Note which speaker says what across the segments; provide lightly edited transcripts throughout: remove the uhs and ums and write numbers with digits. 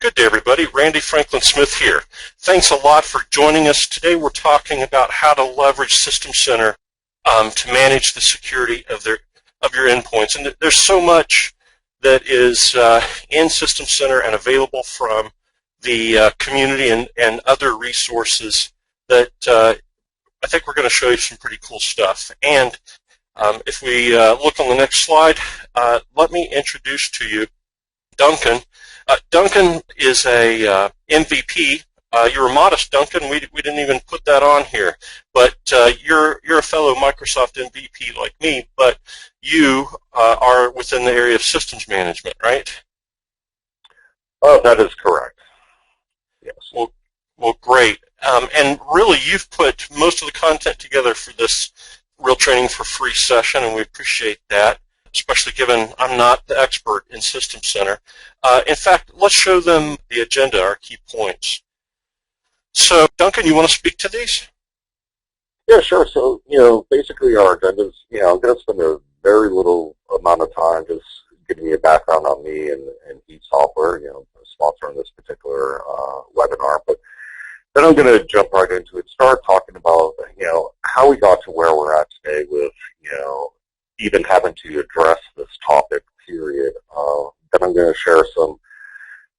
Speaker 1: Good day, everybody. Randy Franklin Smith here. Thanks a lot for joining us. Today we're talking about how to leverage System Center to manage the security of your endpoints. And there's so much that is in System Center and available from the community and other resources that I think we're going to show you some pretty cool stuff. And if we look on the next slide, let me introduce to you Duncan. Duncan is a MVP. You're modest, Duncan. We didn't even put that on here, but you're a fellow Microsoft MVP like me, but you are within the area of systems management, right?
Speaker 2: Oh, that is correct. Yes.
Speaker 1: Well, great. And really, you've put most of the content together for this Real Training for Free session, and we appreciate that, especially given I'm not the expert in System Center. In fact, let's show them the agenda, our key points. So, Duncan, you want to speak to these?
Speaker 2: Yeah, sure. So, basically our agenda is, I'm going to spend a very little amount of time just giving you a background on me and Heat Software, sponsoring this particular webinar. But then I'm going to jump right into it, start talking about, how we got to where we're at today with, even having to address this topic, period. Then I'm going to share some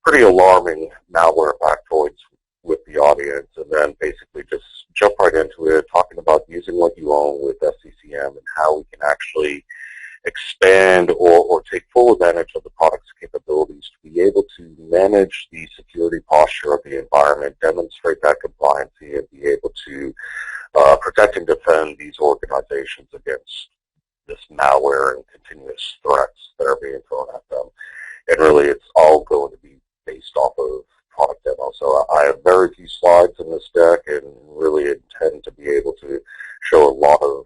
Speaker 2: pretty alarming malware factoids with the audience, and then basically just jump right into it, talking about using what you own with SCCM and how we can actually expand or take full advantage of the product's capabilities to be able to manage the security posture of the environment, demonstrate that compliancy, and be able to protect and defend these organizations against this malware and continuous threats that are being thrown at them. And really, it's all going to be based off of product demo. So I have very few slides in this deck and really intend to be able to show a lot of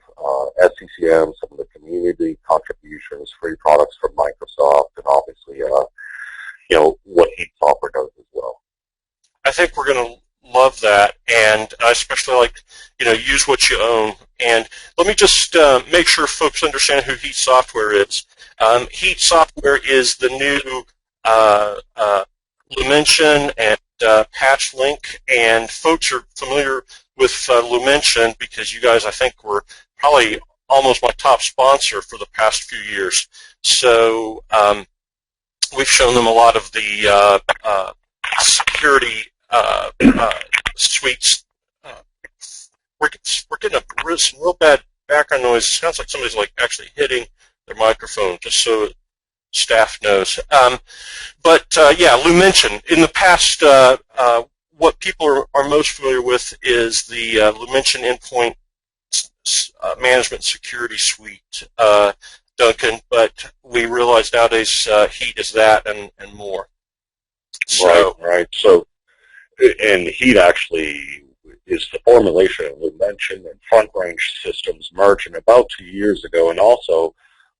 Speaker 2: SCCM, some of the community contributions, free products from Microsoft, and obviously, what Heat Software does as well.
Speaker 1: I think we're going to love that, and I especially like, use what you own. And let me just make sure folks understand who Heat Software is. Heat Software is the new Lumention and Patch Link, and folks are familiar with Lumention because you guys, I think, were probably almost my top sponsor for the past few years. So we've shown them a lot of the security suites. We're getting some real bad background noise. It sounds like somebody's actually hitting their microphone, just so staff knows. But Lumention. In the past, what people are most familiar with is the Lumention Endpoint Management Security Suite, Duncan. But we realize nowadays Heat is that and more. So,
Speaker 2: right. So, and Heat actually is the formulation of Lumention and Front Range Systems merging about 2 years ago, and also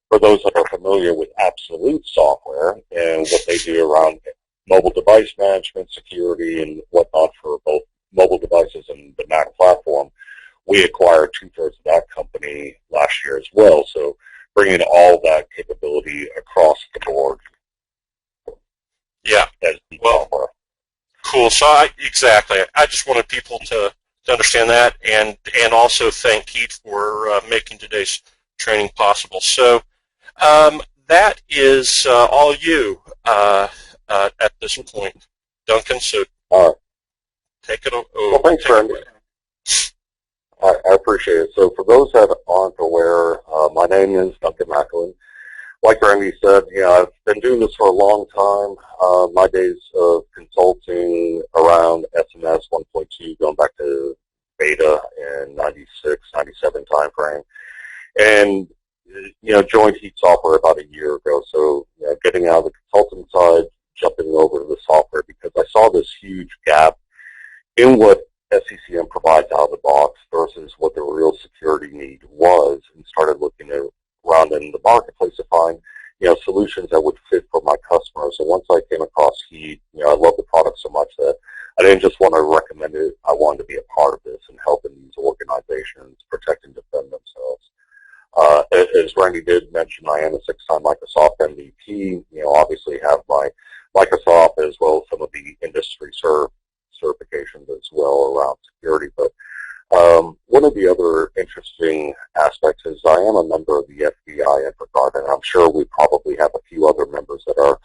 Speaker 2: for those that are familiar with Absolute Software and what they do around mobile device management, security, and whatnot for both mobile devices and the Mac platform, we acquired 2/3 of that company last year as well. So bringing all that capability across the board.
Speaker 1: Yeah. Well, cool. So exactly. I just wanted people to understand that, and also thank Heat for making today's training possible. So that is all you at this point, Duncan. So take it over.
Speaker 2: Well, thanks, Randy. I appreciate it. So for those that aren't aware, my name is Duncan Macklin. Like Randy said, I've been doing this for a long time. My days of consulting around SMS 1.2, going back to beta in 96, 97 timeframe, and joined Heat Software about a year ago. So getting out of the consulting side, jumping over to the software because I saw this huge gap in what SCCM provides out of the box versus what the real security need was, and started looking around in the marketplace to find solutions that would fit for my customers. So once I came across Heat, I love the product so much that I didn't just want to recommend it. I wanted to be a part of this and helping these organizations protect and defend themselves. As Randy did mention, I am a 6-time Microsoft MVP. Obviously have my Microsoft as well as some of the one of the other interesting aspects is I am a member of the FBI Infraguard, and I'm sure we probably have a few other members that are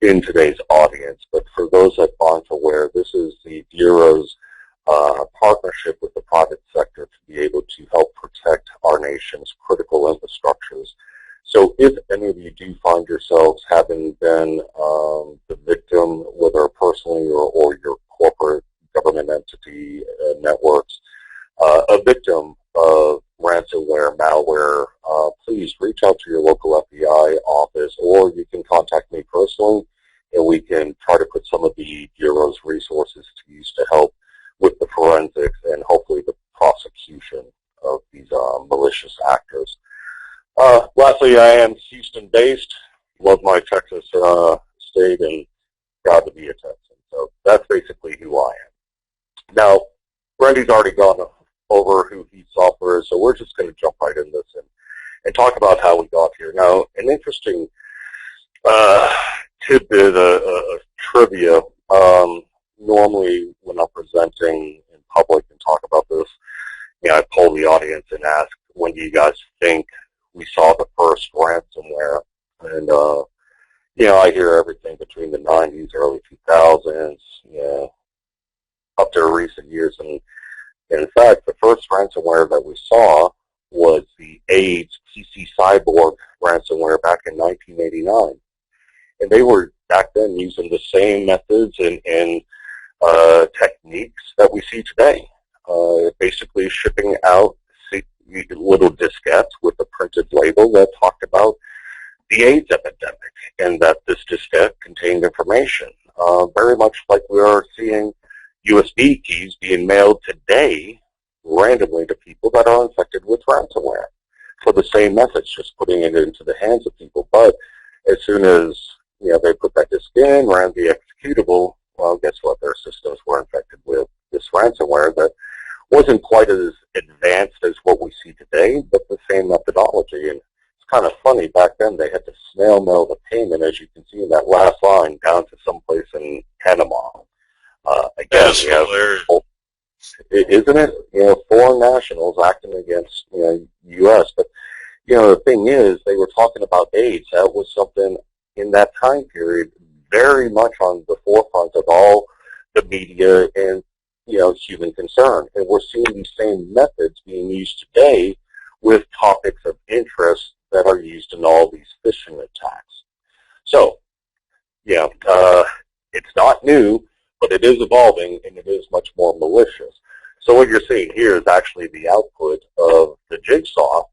Speaker 2: in today's audience. But for those that aren't aware, this is the Bureau's partnership with the private sector to be able to help protect our nation's critical infrastructures. So if any of you do find yourselves having been the victim, whether personally or your corporate government entity networks, a victim of ransomware, malware, please reach out to your local FBI office, or you can contact me personally, and we can try to put some of the Bureau's resources to use to help with the forensics and hopefully the prosecution of these malicious actors. Lastly, I am Houston-based, love my Texas state, and proud to be a Texan. So that's basically who I am. Now, Randy's already gone over who Heat Software is, so we're just going to jump right in this and talk about how we got here. Now, an interesting tidbit of trivia. Normally, when I'm presenting in public and talk about this, I poll the audience and ask, when do you guys think we saw the first ransomware? And, I hear everything between the 90s, early 2000s, up to recent years. And in fact, the first ransomware that we saw was the AIDS PC Cyborg ransomware back in 1989. And they were back then using the same methods and techniques that we see today. Basically shipping out little diskettes with a printed label that talked about the AIDS epidemic, and that this diskette contained information. Very much like we are seeing USB keys being mailed today randomly to people that are infected with ransomware for the same methods, just putting it into the hands of people. But as soon as they put that disk in, ran the executable, well, guess what? Their systems were infected with this ransomware that wasn't quite as advanced as what we see today, but the same methodology. And it's kind of funny, back then they had to snail mail the payment, as you can see in that last line, down to someplace in Panama. Again, we have, isn't it? Foreign nationals acting against U.S. But the thing is, they were talking about AIDS. That was something in that time period very much on the forefront of all the media and human concern. And we're seeing these same methods being used today with topics of interest that are used in all these phishing attacks. So, it's not new, but it is evolving, and it is much more malicious. So what you're seeing here is actually the output of the Jigsaw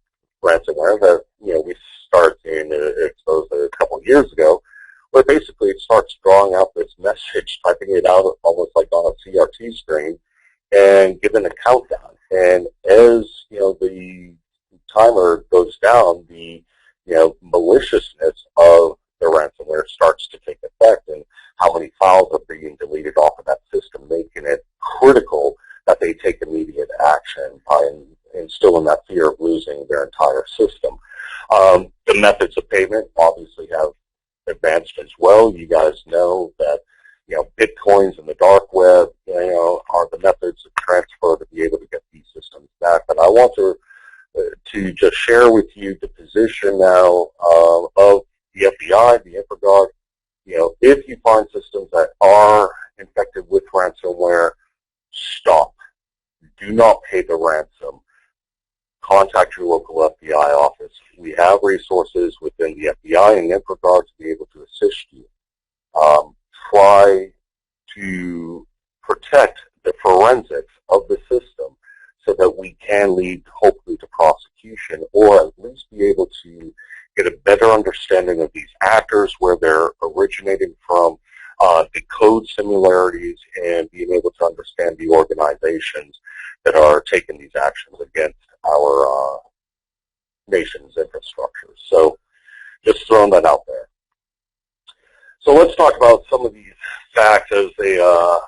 Speaker 2: ransomware that we started seeing exposed a couple of years ago, where basically it starts drawing out this message, typing it out almost like on a CRT screen, and giving a countdown. And as the timer goes down, the maliciousness of the ransomware starts to take effect, and how many files are being deleted off of that system, making it critical that they take immediate action by instilling that fear of losing their entire system. The methods of payment obviously have advanced as well. You guys know that Bitcoins and the dark web are the methods of transfer to be able to get these systems back. But I want to just share with you the position now of the FBI, the Infraguard. If you find systems that are infected with ransomware, stop. Do not pay the ransom. Contact your local FBI office. We have resources within the FBI and Infraguard to be able to assist you. Try to protect the forensics of the system so that we can lead, hopefully, to prosecution, or at least be able to get a better understanding of these actors, where they're originating from, the code similarities, and being able to understand the organizations that are taking these actions against our nation's infrastructure. So just throwing that out there. So let's talk about some of these facts as they are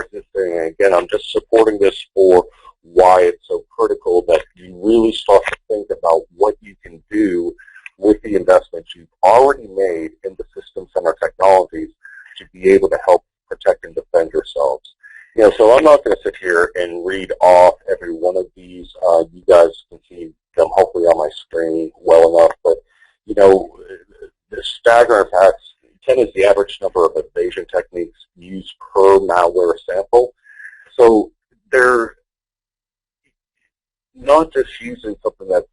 Speaker 2: existing. And again, I'm just supporting this for why it's so critical that you really start to think about what you can do with the investments you've already made in the system center technologies to be able to help protect and defend yourselves. So I'm not going to sit here and read off every one of these large number of evasion techniques used per malware sample. So they're not just using something that's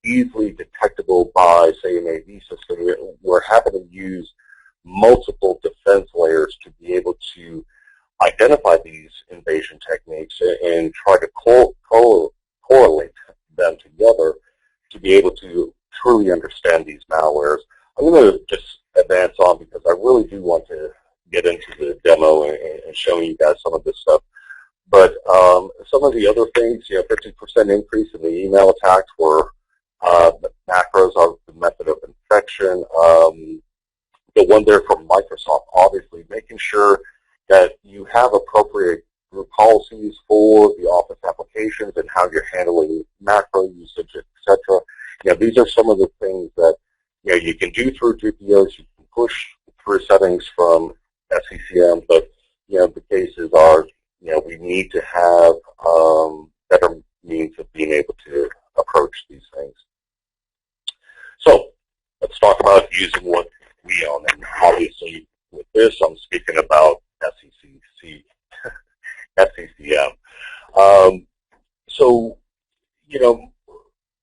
Speaker 2: easily detectable by, say, an AV system. We're having to use multiple defense layers to be able to identify these invasion techniques and try to correlate them together to be able to truly understand these malwares. I'm going to just advance on because I really do want to get into the demo and showing you guys some of this stuff. But some of the other things, 50% increase in the email attacks were macros are the method of infection. The one there from Microsoft, obviously, making sure that you have appropriate group policies for the Office applications and how you're handling macro usage, etc. These are some of the things that you can do through GPOs. You can push through settings from SCCM, but the cases are we need to have better means of being able to approach these things. So let's talk about using what we own, and obviously with this I'm speaking about SCCM. So,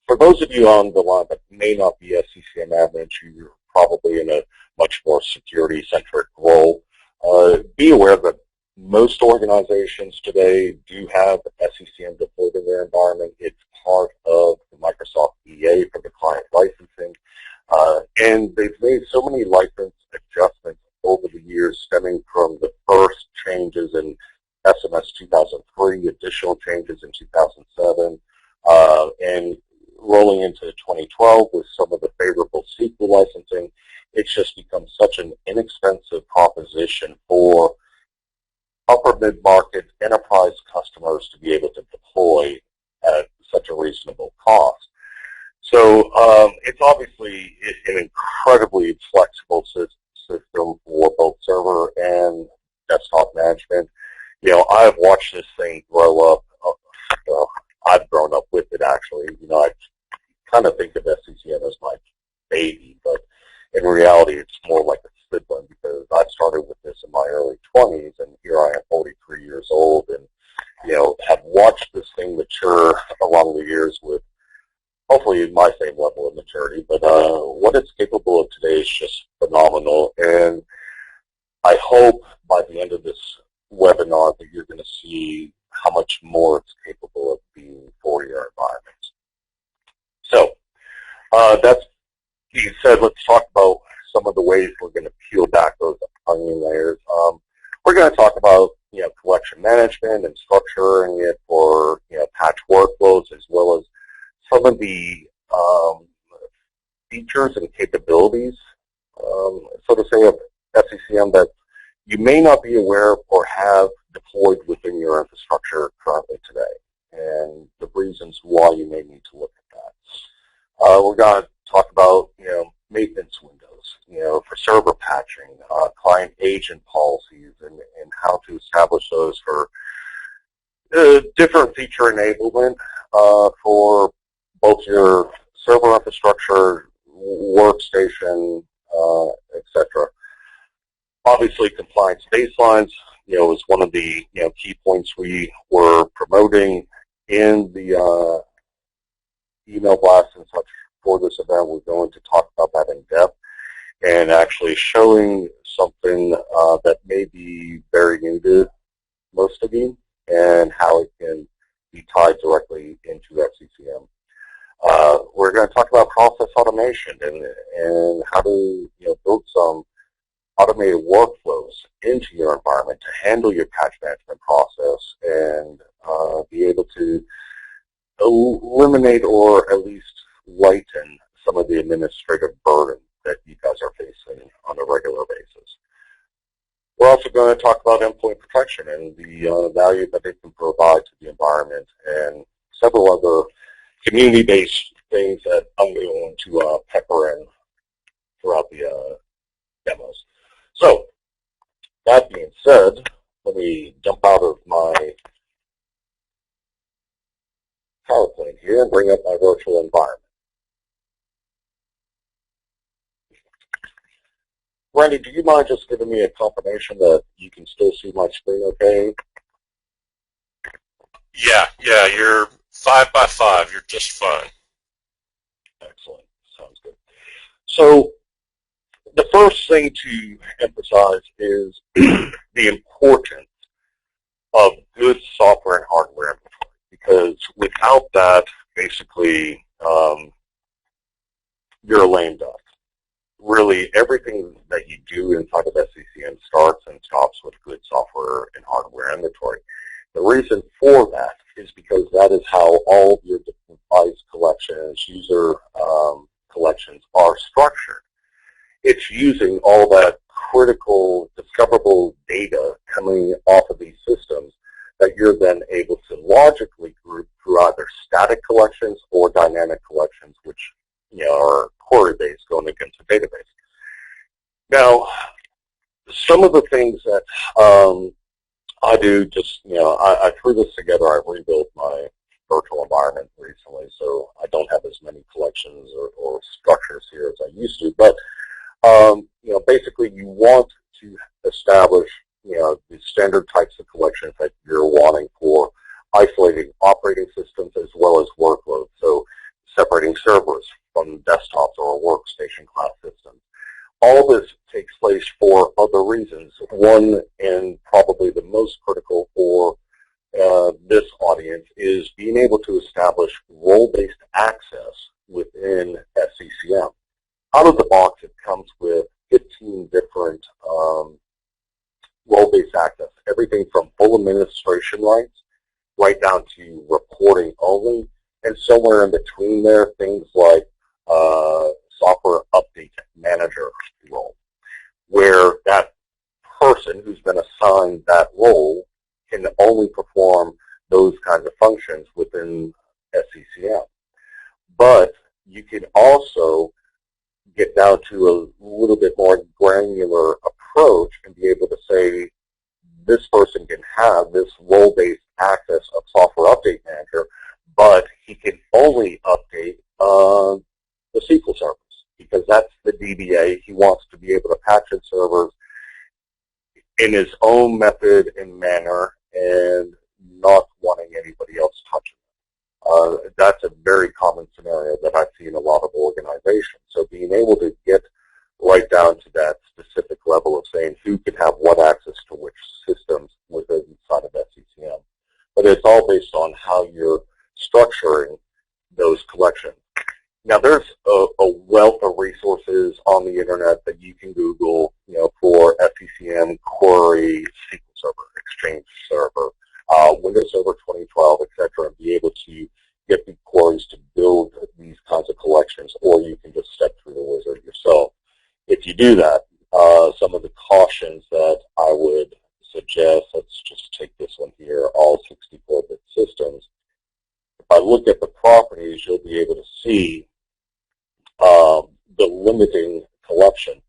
Speaker 2: for those of you on the line that may not be SCCM admins, you're probably in a much more security-centric role. Be aware that most organizations today do have SCCM deployed in their environment. It's part of the Microsoft EA for the client licensing. And they've made so many license adjustments over the years, stemming from the first changes in SMS 2003, additional changes in 2007, and rolling into 2012 with some of the favorable SQL licensing. It's just become such an inexpensive proposition for upper mid-market enterprise customers to be able to deploy at such a reasonable cost. So it's obviously an incredibly flexible system for both server and desktop management. I've watched this thing grow up. I've grown up with it, actually. I kind of think of SCCM as my baby, but in reality, it's more like a sibling because I started with this in my early 20s, and here I am, 43 years old, and have watched this thing mature along the years with hopefully my same level of maturity. But what it's capable of today is just phenomenal, and I hope by the end of this webinar that you're going to see how much more it's capable of being for your environment. So that's being said, let's talk about some of the ways we're going to peel back those onion layers. We're going to talk about collection management and structuring it for patch workflows, as well as some of the features and capabilities, so to say, of SCCM that you may not be aware of or have deployed within your infrastructure currently today, and the reasons why you may need to look at that. We're going to talk about maintenance windows, for server patching, client agent policies, and how to establish those for different feature enablement for both your server infrastructure, workstation, etc. Obviously, compliance baselines, is one of the key points we were promoting in the email blast and such for this event. We're going to talk about that in depth and actually showing something that may be very new to most of you and how it can be tied directly into SCCM. We're going to talk about process automation and how to build some automated workflows into your environment to handle your patch management process and be able to eliminate or at least lighten some of the administrative burden that you guys are facing on a regular basis. We're also going to talk about endpoint protection and the value that it can provide to the environment, and several other community-based things that I'm going to pepper in throughout the demos. So, that being said, let me jump out of my PowerPoint here and bring up my virtual environment. Randy, do you mind just giving me a confirmation that you can still see my screen okay?
Speaker 1: Yeah, you're 5 by 5. You're just fine.
Speaker 2: Excellent. Sounds good. So the first thing to emphasize is the importance of good software and hardware inventory, because without that, basically, you're a lame duck. Really, everything that you do inside of SCCM starts and stops with good software and hardware inventory. The reason for that is because that is how all of your device collections, user collections are structured. It's using all that critical, discoverable data coming off of these systems that you're then able to logically group through either static collections or dynamic collections, which are query-based going against a database. Now, some of the things that I do, just, I threw this together. I rebuilt my virtual environment recently, so I don't have as many collections or structures here as I used to. But, basically you want to establish, the standard types of collections that you're wanting for isolating operating systems as well as workloads. So separating servers from desktops or workstation class systems. All this takes place for other reasons. One, and probably the most critical for this audience, is being able to establish role-based access within SCCM. Out of the box, it comes with 15 different role-based access, everything from full administration rights right down to reporting only, and somewhere in between there, things like software update manager role, where that person who's been assigned that role can only perform those kinds of functions within SCCM. But you can also get down to a little bit more granular approach and be able to say this person can have this role-based access of software update manager, but he can only update the SQL servers, because that's the DBA. He wants to be able to patch his servers in his own method and manner and not wanting anybody else touching it. That's a very common scenario that I see in a lot of organizations. So being able to get right down to that specific level of saying who can have what access to which systems within inside of SCCM. But it's all based on how you're structuring those collections. Now, there's a wealth of resources on the internet that you can Google, for SCCM, query, SQL Server, Exchange Server, Windows Server 2012, etc., and be able to get the queries to build these kinds of collections, or you can just step through the wizard yourself. If you do that, some of the cautions that I would suggest, let's just take this one here, all 64-bit systems. If I look at the properties, you'll be able to see the limiting collection.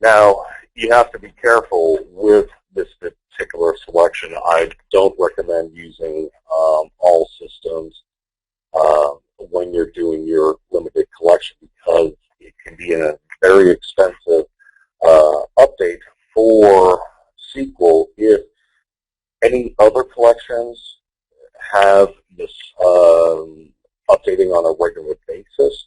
Speaker 2: Now, you have to be careful with this particular selection. I don't recommend using all systems when you're doing your limited collection, because it can be a very expensive update for SQL if any other collections have this updating on a regular basis.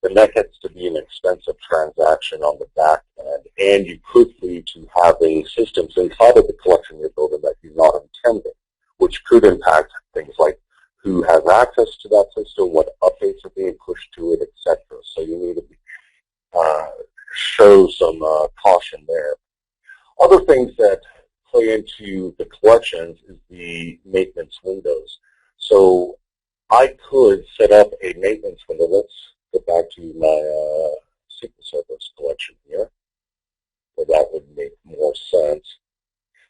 Speaker 2: Then that gets to be an expensive transaction on the back end, and you could lead to having systems inside of the collection you're building that you're not intending, which could impact things like who has access to that system, what updates are being pushed to it, etc. So you need to show some caution there. Other things that play into the collections is the maintenance windows. So I could set up a maintenance window. Let's go back to my SQL Servers collection here, where that would make more sense.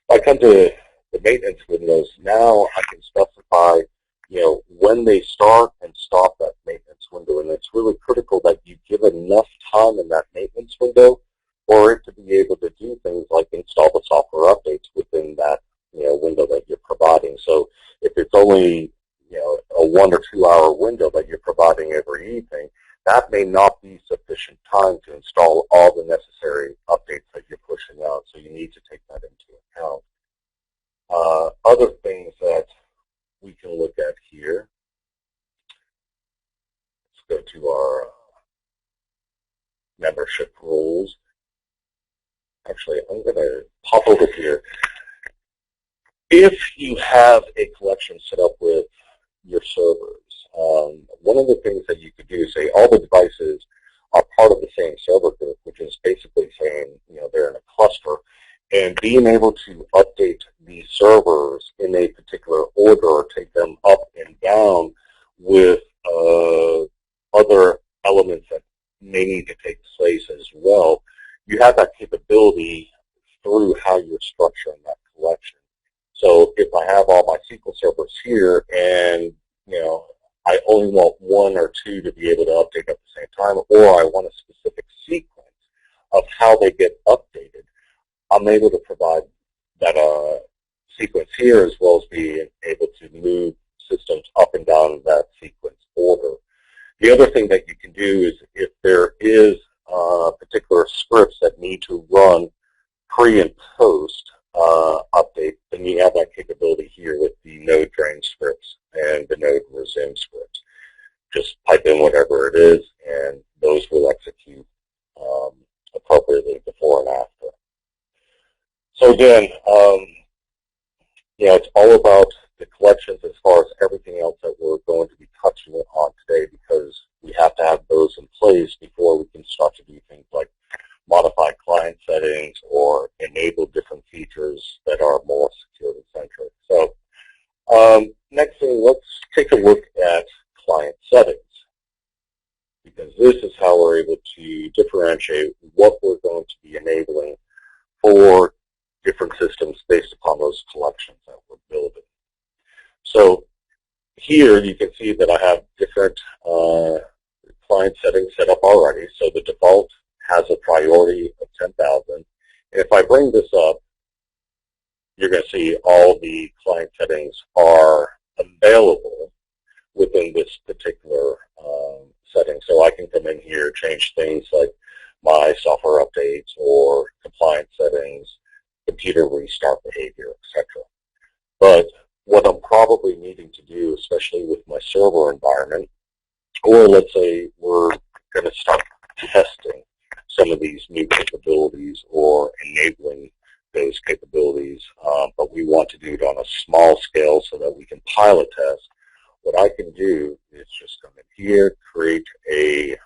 Speaker 2: If I come to the maintenance windows, now I can specify, when they start and stop that maintenance window, and it's really critical that you give enough time in that maintenance window for it to be able to do things like install the software updates within that window that you're providing. So if it's only a 1 or 2 hour window that you're providing every evening, that may not be sufficient time to install all the necessary updates that you're pushing out, so you need to take that into account. Other things that we can look at here, let's go to our membership rules. Actually, I'm going to pop over here. If you have a collection set up with your servers, one of the things that you could do is say all the devices are part of the same server group, which is basically saying, they're in a cluster, and being able to update these servers in a particular order or take them up and down with other elements that may need to take place as well. You have that capability through how you're structuring that collection. So if I have all my SQL servers here and, I only want one or two to be able to update at the same time, or I want a specific sequence of how they get updated, I'm able to provide that sequence here as well as being able to move systems up and down that sequence order. The other thing that you can do is if there is particular scripts that need to run pre and post update, then you have that capability here with the node drain scripts and the node resume scripts. Just pipe in whatever it is, and those will execute appropriately before and after. So again, it's all about the collections as far as everything else that we're going to be touching on today, because we have to have those in place before we can start to do things like modify client settings or enable different features that are more security centric. So next thing, let's take a look at client settings, because this is how we're able to differentiate what we're going to be enabling for different systems based upon those collections that we're building. So here you can see that I have different client settings set up already. So the default has a priority of 10,000. And if I bring this up, you're going to see all the client settings are available within this particular setting. So I can come in here, change things like my software updates or compliance settings, computer restart behavior, etc. But what I'm probably needing to do, especially with my server environment, or let's say we're going to start testing some of these new capabilities or enabling those capabilities, but we want to do it on a small scale so that we can pilot test. What I can do is just come in here, create a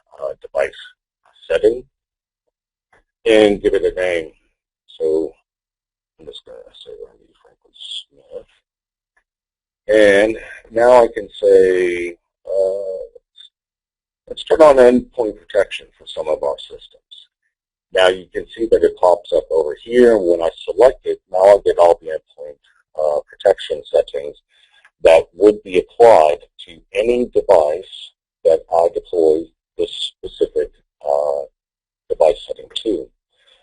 Speaker 2: device setting, and give it a name. So I'm just going to say Randy Franklin Smith. And now I can say, let's turn on endpoint protection for some of our systems. Now you can see that it pops up over here, and when I select it, now I get all the endpoint protection settings that would be applied to any device that I deploy this specific device setting to.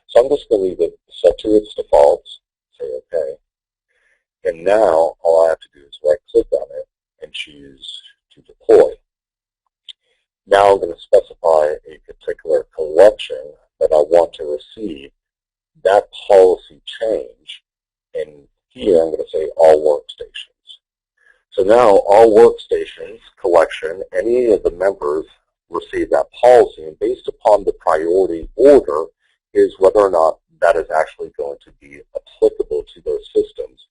Speaker 2: So I'm just going to leave it set to its defaults, say OK. And now all I have to do is right-click on it and choose to deploy. Now I'm going to specify a particular collection that I want to receive that policy change. And here I'm going to say all workstations. So now all workstations collection, any of the members receive that policy, and based upon the priority order is whether or not that is actually going to be applicable to those systems.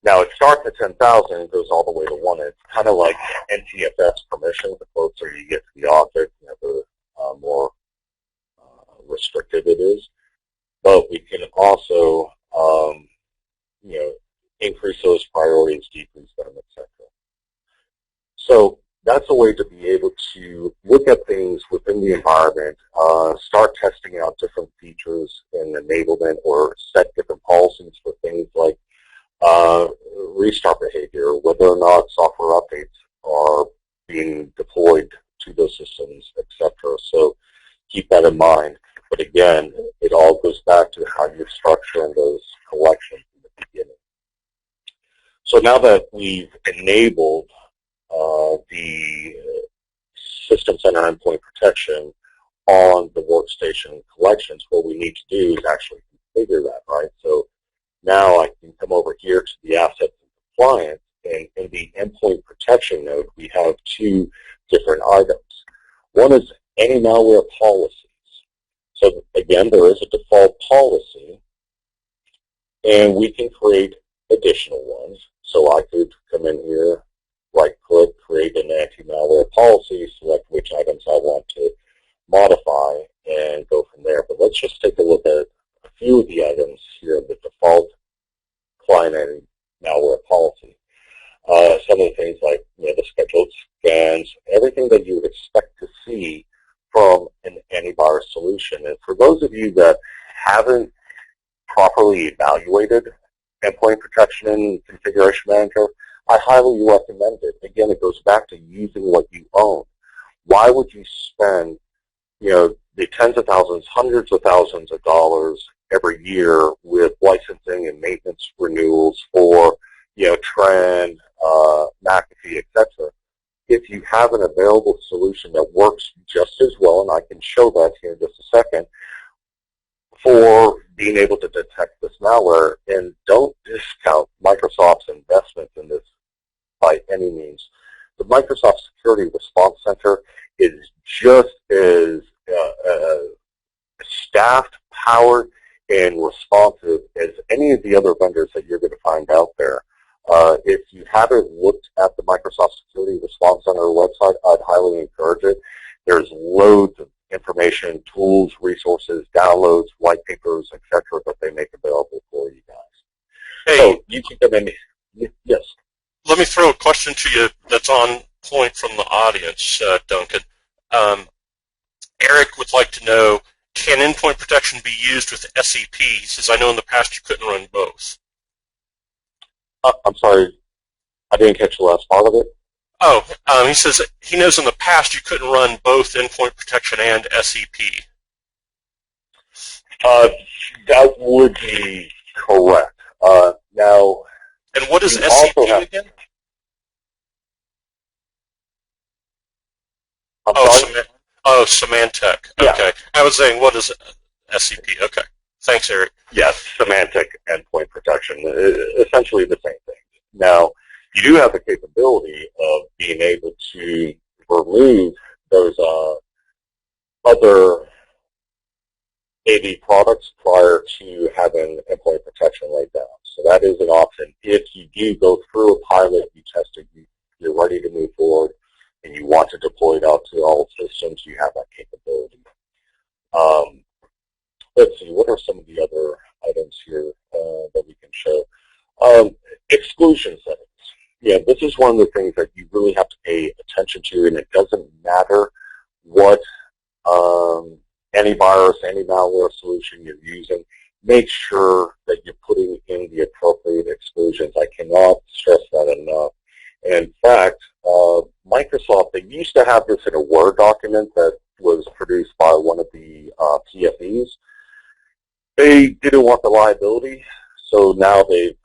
Speaker 2: Now it starts at 10,000 and goes all the way to 1. It's kind of like NTFS permission. The closer you get to the object, the more restrictive it is. But we can also, increase those priorities, decrease them, etc. So that's a way to be able to look at things within the environment, start testing out different features in enablement, or set different policies for things like restart behavior, whether or not software updates are being deployed to those systems, etc. So keep that in mind. But again, it all goes back to how you're structuring those collections in the beginning. So now that we've enabled the System Center endpoint protection on the workstation collections, what we need to do is actually configure that, right? So now I can come over here to the assets and compliance, and in the endpoint protection node, we have two different items. One is any malware policies. So again, there is a default policy, and we can create additional ones. So I could come in here, right-click, create an anti-malware policy, select which items I want to modify, and go from there. But let's just take a look at a few of the items here, the default client anti-malware policy. Some of the things like the scheduled scans, everything that you would expect to see from an antivirus solution. And for those of you that haven't properly evaluated endpoint protection and configuration manager, I highly recommend it. Again, it goes back to using what you own. Why would you spend, the tens of thousands, hundreds of thousands of dollars every year with licensing and maintenance renewals for, Trend, McAfee, etc., if you have an available solution that works just as well, and I can show that here in just a second, for being able to detect this malware. And don't discount Microsoft's investment in this by any means. The Microsoft Security Response Center is just as staffed, powered, and responsive as any of the other vendors that you're going to find out there. If you haven't looked at the Microsoft Security Response Center website, I'd highly encourage it. There's loads of information, tools, resources, downloads, white papers, etc., that they make available for you guys.
Speaker 1: Hey,
Speaker 2: so you can come in. Yes.
Speaker 1: Let me throw a question to you that's on point from the audience, Duncan. Eric would like to know, can endpoint protection be used with SEP? He says, I know in the past you couldn't run both.
Speaker 2: I'm sorry, I didn't catch the last part of it.
Speaker 1: Oh, he says he knows in the past you couldn't run both endpoint protection and SEP.
Speaker 2: That would be correct. Now,
Speaker 1: and what is SCP again? Symantec.
Speaker 2: Yeah.
Speaker 1: Okay. I was saying, what is SCP? Okay. Thanks, Eric.
Speaker 2: Yes, semantic endpoint protection. Essentially the same thing. Now, you do have the capability of being able to remove those other AV products prior to having endpoint protection laid down. So that is an option. If you do go through a pilot, you test it, you're ready to move forward, and you want to deploy it out to all systems, you have that capability. Let's see, what are some of the other items here that we can show? Exclusion settings. Yeah, this is one of the things that you really have to pay attention to, and it doesn't matter what antivirus, anti-malware solution you're using. Make sure that you're putting in the appropriate exclusions. I cannot stress that enough. And in fact, Microsoft, they used to have this in a Word document that was produced by one of the PFEs. They didn't want the liability, so now they've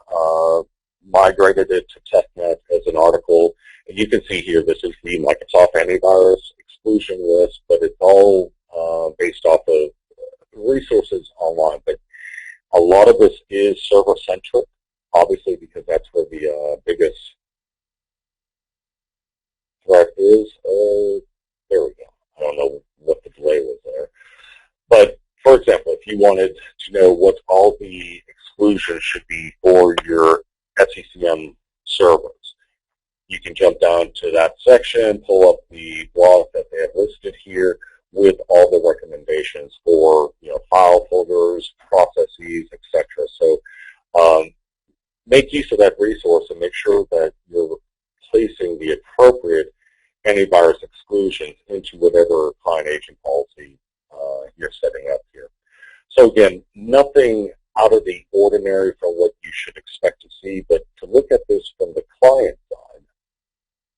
Speaker 2: migrated it to TechNet as an article. And you can see here, this is the Microsoft antivirus exclusion list, but it's all based off of resources online. But a lot of this is server-centric, obviously, because that's where the biggest threat is. There we go. I don't know what the delay was there. But, for example, if you wanted to know what all the exclusions should be for your SCCM servers, you can jump down to that section, pull up the blog that they have listed here with all the recommendations for file folders, processes, etc. So make use of that resource and make sure that you're placing the appropriate antivirus exclusions into whatever client agent policy you're setting up here. So again, nothing out of the ordinary from what you should expect to see, but to look at this from the client side,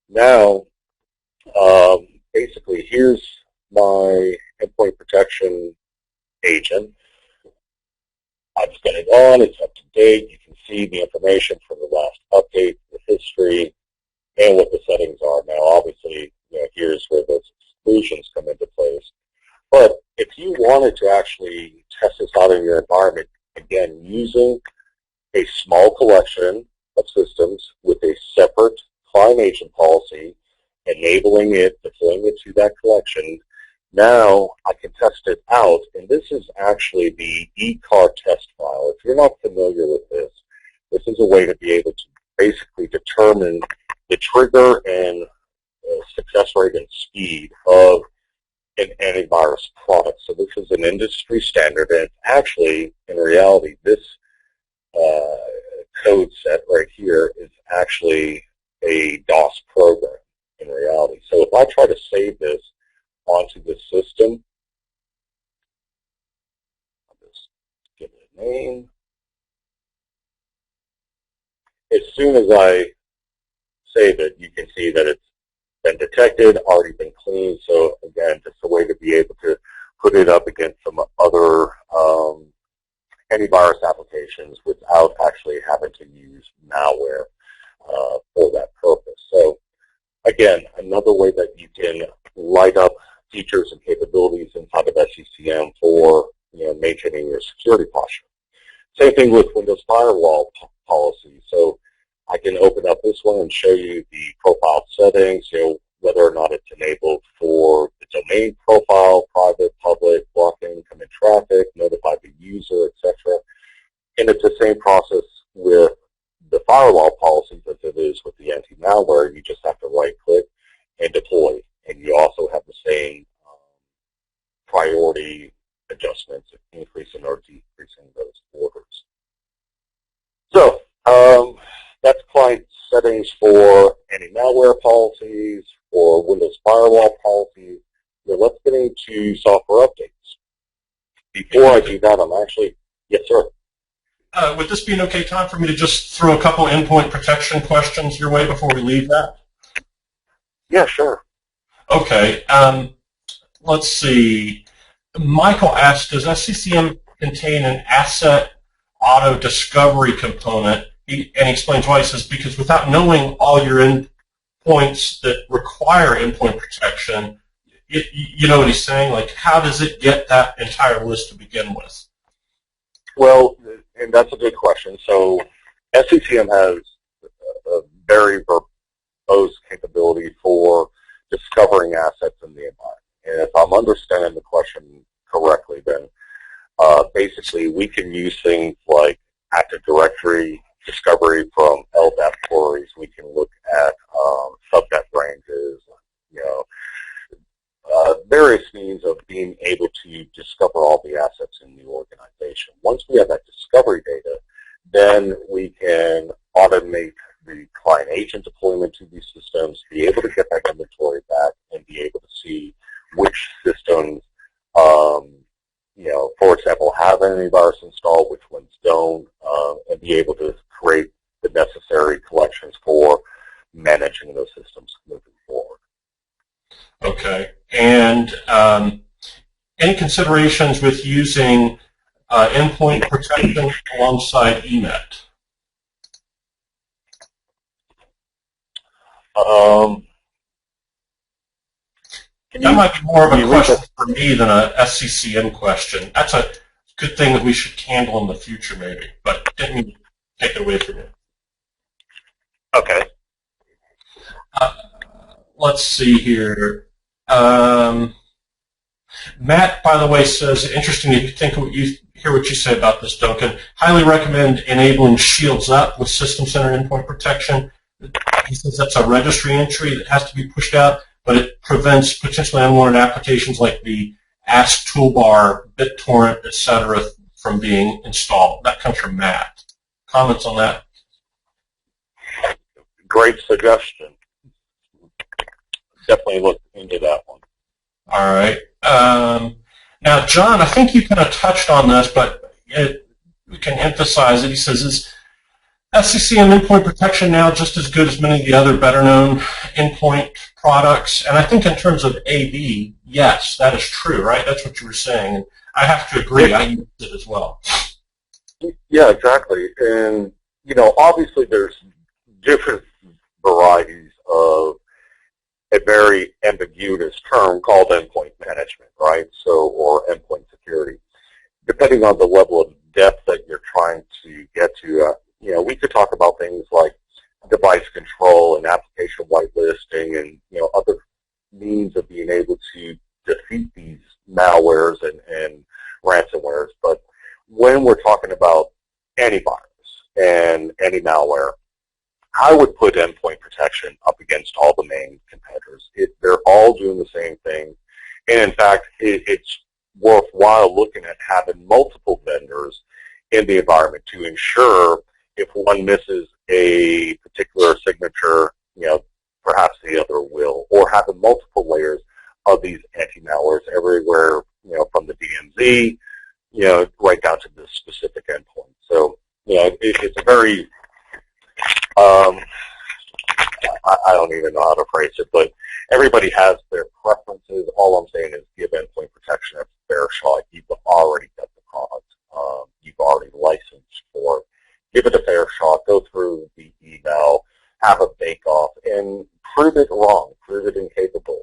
Speaker 2: now basically here's my endpoint protection agent. I've got it on, it's up to date, you can see the information from the last update, the history, and what the settings are. Now obviously, here's where the conclusions come into place. But if you wanted to actually test this out in your environment, again, using a small collection of systems with a separate client agent policy, enabling it, deploying it to that collection, now I can test it out, and this is actually the eCar test file. If you're not familiar with this, this is a way to be able to basically determine the trigger and success rate and speed of an antivirus product. So this is an industry standard, and actually, in reality, this code set right here is actually a DOS program in reality. So if I try to save this onto the system, I'll just give it a name. As soon as I save it, you can see that it's been detected, already been cleaned. So again, just a way to be able to put it up against some other antivirus applications without actually having to use malware for that purpose. So again, another way that you can light up features and capabilities inside of SCCM for maintaining your security posture. Same thing with Windows Firewall policy. So I can open up this one and show you the profile settings, whether or not it's enabled for the domain profile, private, public, block incoming traffic, notify the user, etc. And it's the same process with the firewall policies as it is with the anti-malware. You just have to right-click and deploy. And you also have the same priority adjustments, increasing or decreasing those orders. So that's client settings for anti-malware policies, for Windows Firewall policies. Let's get into software updates. Before I do that, I'm actually, yes, sir.
Speaker 1: Would this be an okay time for me to just throw a couple endpoint protection questions your way before we leave that?
Speaker 2: Yeah, sure.
Speaker 1: Okay. Let's see. Michael asked, does SCCM contain an asset auto discovery component? And he explains why. He says, because without knowing all your endpoints that require endpoint protection, you know what he's saying? Like, how does it get that entire list to begin with?
Speaker 2: Well, and that's a good question. So SCCM has a very verbose capability for discovering assets in the environment. And if I'm understanding the question correctly, then basically we can use things like Active Directory discovery from LDAP queries. We can look at subnet ranges, various means of being able to discover all the assets in the organization. Once we have that discovery data, then we can automate the client agent deployment to these systems, be able to get that inventory back, and be able to see which systems, for example, have antivirus installed, which ones don't, and be able to create the necessary collections for managing those systems moving forward.
Speaker 1: Okay. And any considerations with using endpoint protection alongside EMET? That might be more of a question for me than a SCCM question. That's a good thing that we should handle in the future, maybe. But didn't mean to take it away from you.
Speaker 2: Okay.
Speaker 1: Let's see here. Matt, by the way, says, interesting if you hear what you say about this, Duncan. Highly recommend enabling Shields Up with System Center Endpoint Protection. He says that's a registry entry that has to be pushed out, but it prevents potentially unwanted applications like the Ask Toolbar, BitTorrent, etc. from being installed. That comes from Matt. Comments on that?
Speaker 2: Great suggestion. Definitely look into that one.
Speaker 1: All right. Now, John, I think you kind of touched on this, but we can emphasize it. He says, is SCCM endpoint protection now just as good as many of the other better-known endpoint products? And I think in terms of AD, yes, that is true, right? That's what you were saying. And I have to agree. I use it as well.
Speaker 2: Yeah, exactly. And, obviously there's different varieties of a very ambiguous term called endpoint management, right? So, or endpoint security. Depending on the level of depth that you're trying to get to, we could talk about things like device control and application whitelisting and, other means of being able to defeat these malwares and ransomwares. But when we're talking about antivirus and any malware, I would put endpoint protection up against all the main competitors. They're all doing the same thing. And in fact, it's worthwhile looking at having multiple vendors in the environment to ensure if one misses a particular signature, perhaps the other will, or having multiple layers of these anti-malwares everywhere, from the DMZ, right down to the specific endpoint. So, it's a very, I don't even know how to phrase it, but everybody has their preferences. All I'm saying is give endpoint protection a fair shot. You've already got the product. You've already licensed for it. Give it a fair shot. Go through the eval, have a bake-off, and prove it wrong. Prove it incapable.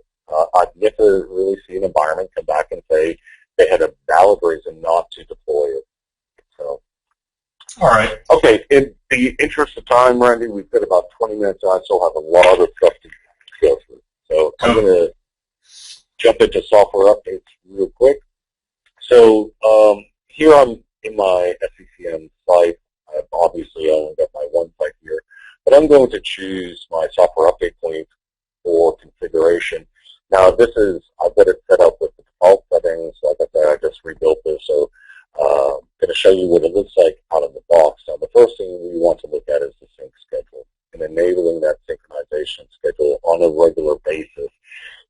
Speaker 2: I've yet to really see an environment come back and say they had a valid reason not to deploy it. So,
Speaker 1: all right.
Speaker 2: Okay, in the interest of time, Randy, we've got about 20 minutes. I still have a lot of stuff to go through. So I'm going to jump into software updates real quick. So here I'm in my SCCM site. I've obviously only got my one site here, but I'm going to choose my software update point for configuration. Now I've got it set up with the default settings. Like I said, I just rebuilt this, so I'm going to show you what it looks like out of the box. Now, the first thing we want to look at is the sync schedule and enabling that synchronization schedule on a regular basis.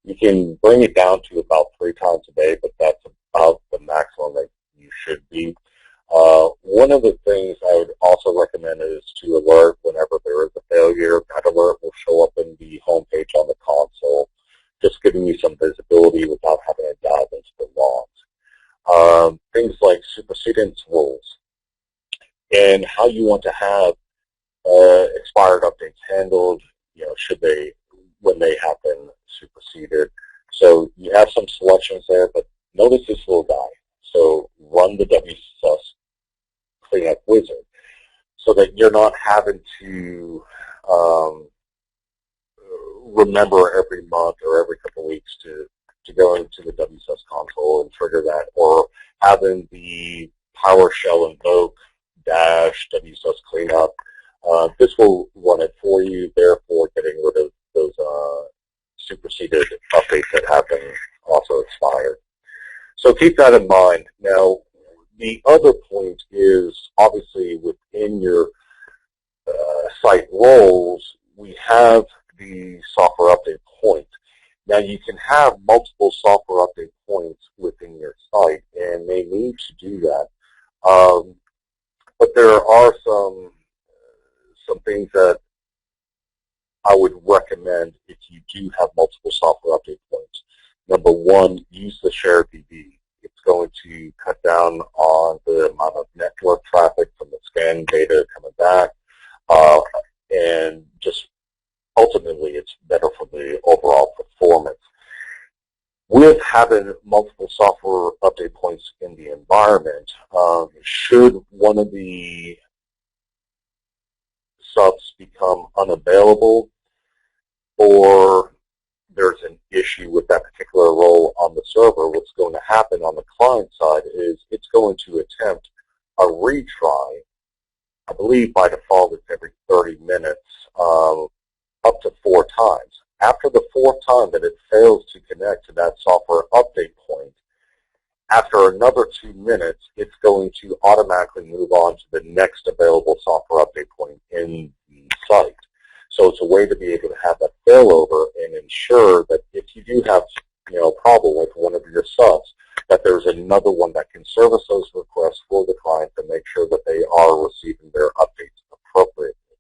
Speaker 2: You can bring it down to about 3 times a day, but that's about the maximum that you should be. One of the things I would also recommend is to alert whenever there is a failure. That alert will show up in the home page on the console, just giving you some visibility without having to dive into the logs. Things like supersedence rules and how you want to have expired updates handled, when they have been superseded. So you have some selections there, but notice this little guy. So run the WSUS cleanup wizard so that you're not having to remember every month or every couple of weeks to go into the WSUS console and trigger that, or having the PowerShell invoke dash WSUS cleanup. This will run it for you, therefore getting rid of those superseded updates that have been also expired. So keep that in mind. Now, the other point is obviously within your site roles, we have the software update point. Now, you can have multiple software update points within your site, and they need to do that. But there are some things that I would recommend if you do have multiple software update points. Number one, use the shared DB. It's going to cut down on the amount of network traffic from the scan data coming back, and just ultimately it's better for the overall performance. With having multiple software update points in the environment, should one of the subs become unavailable or there's an issue with that particular role on the server, what's going to happen on the client side is it's going to attempt a retry. I believe by default it's every 30 minutes, up to 4 times. After the 4th time that it fails to connect to that software update point, after another 2 minutes, it's going to automatically move on to the next available software update point in the site. So it's a way to be able to have that failover and ensure that if you do have a problem with one of your subs, that there's another one that can service those requests for the client to make sure that they are receiving their updates appropriately.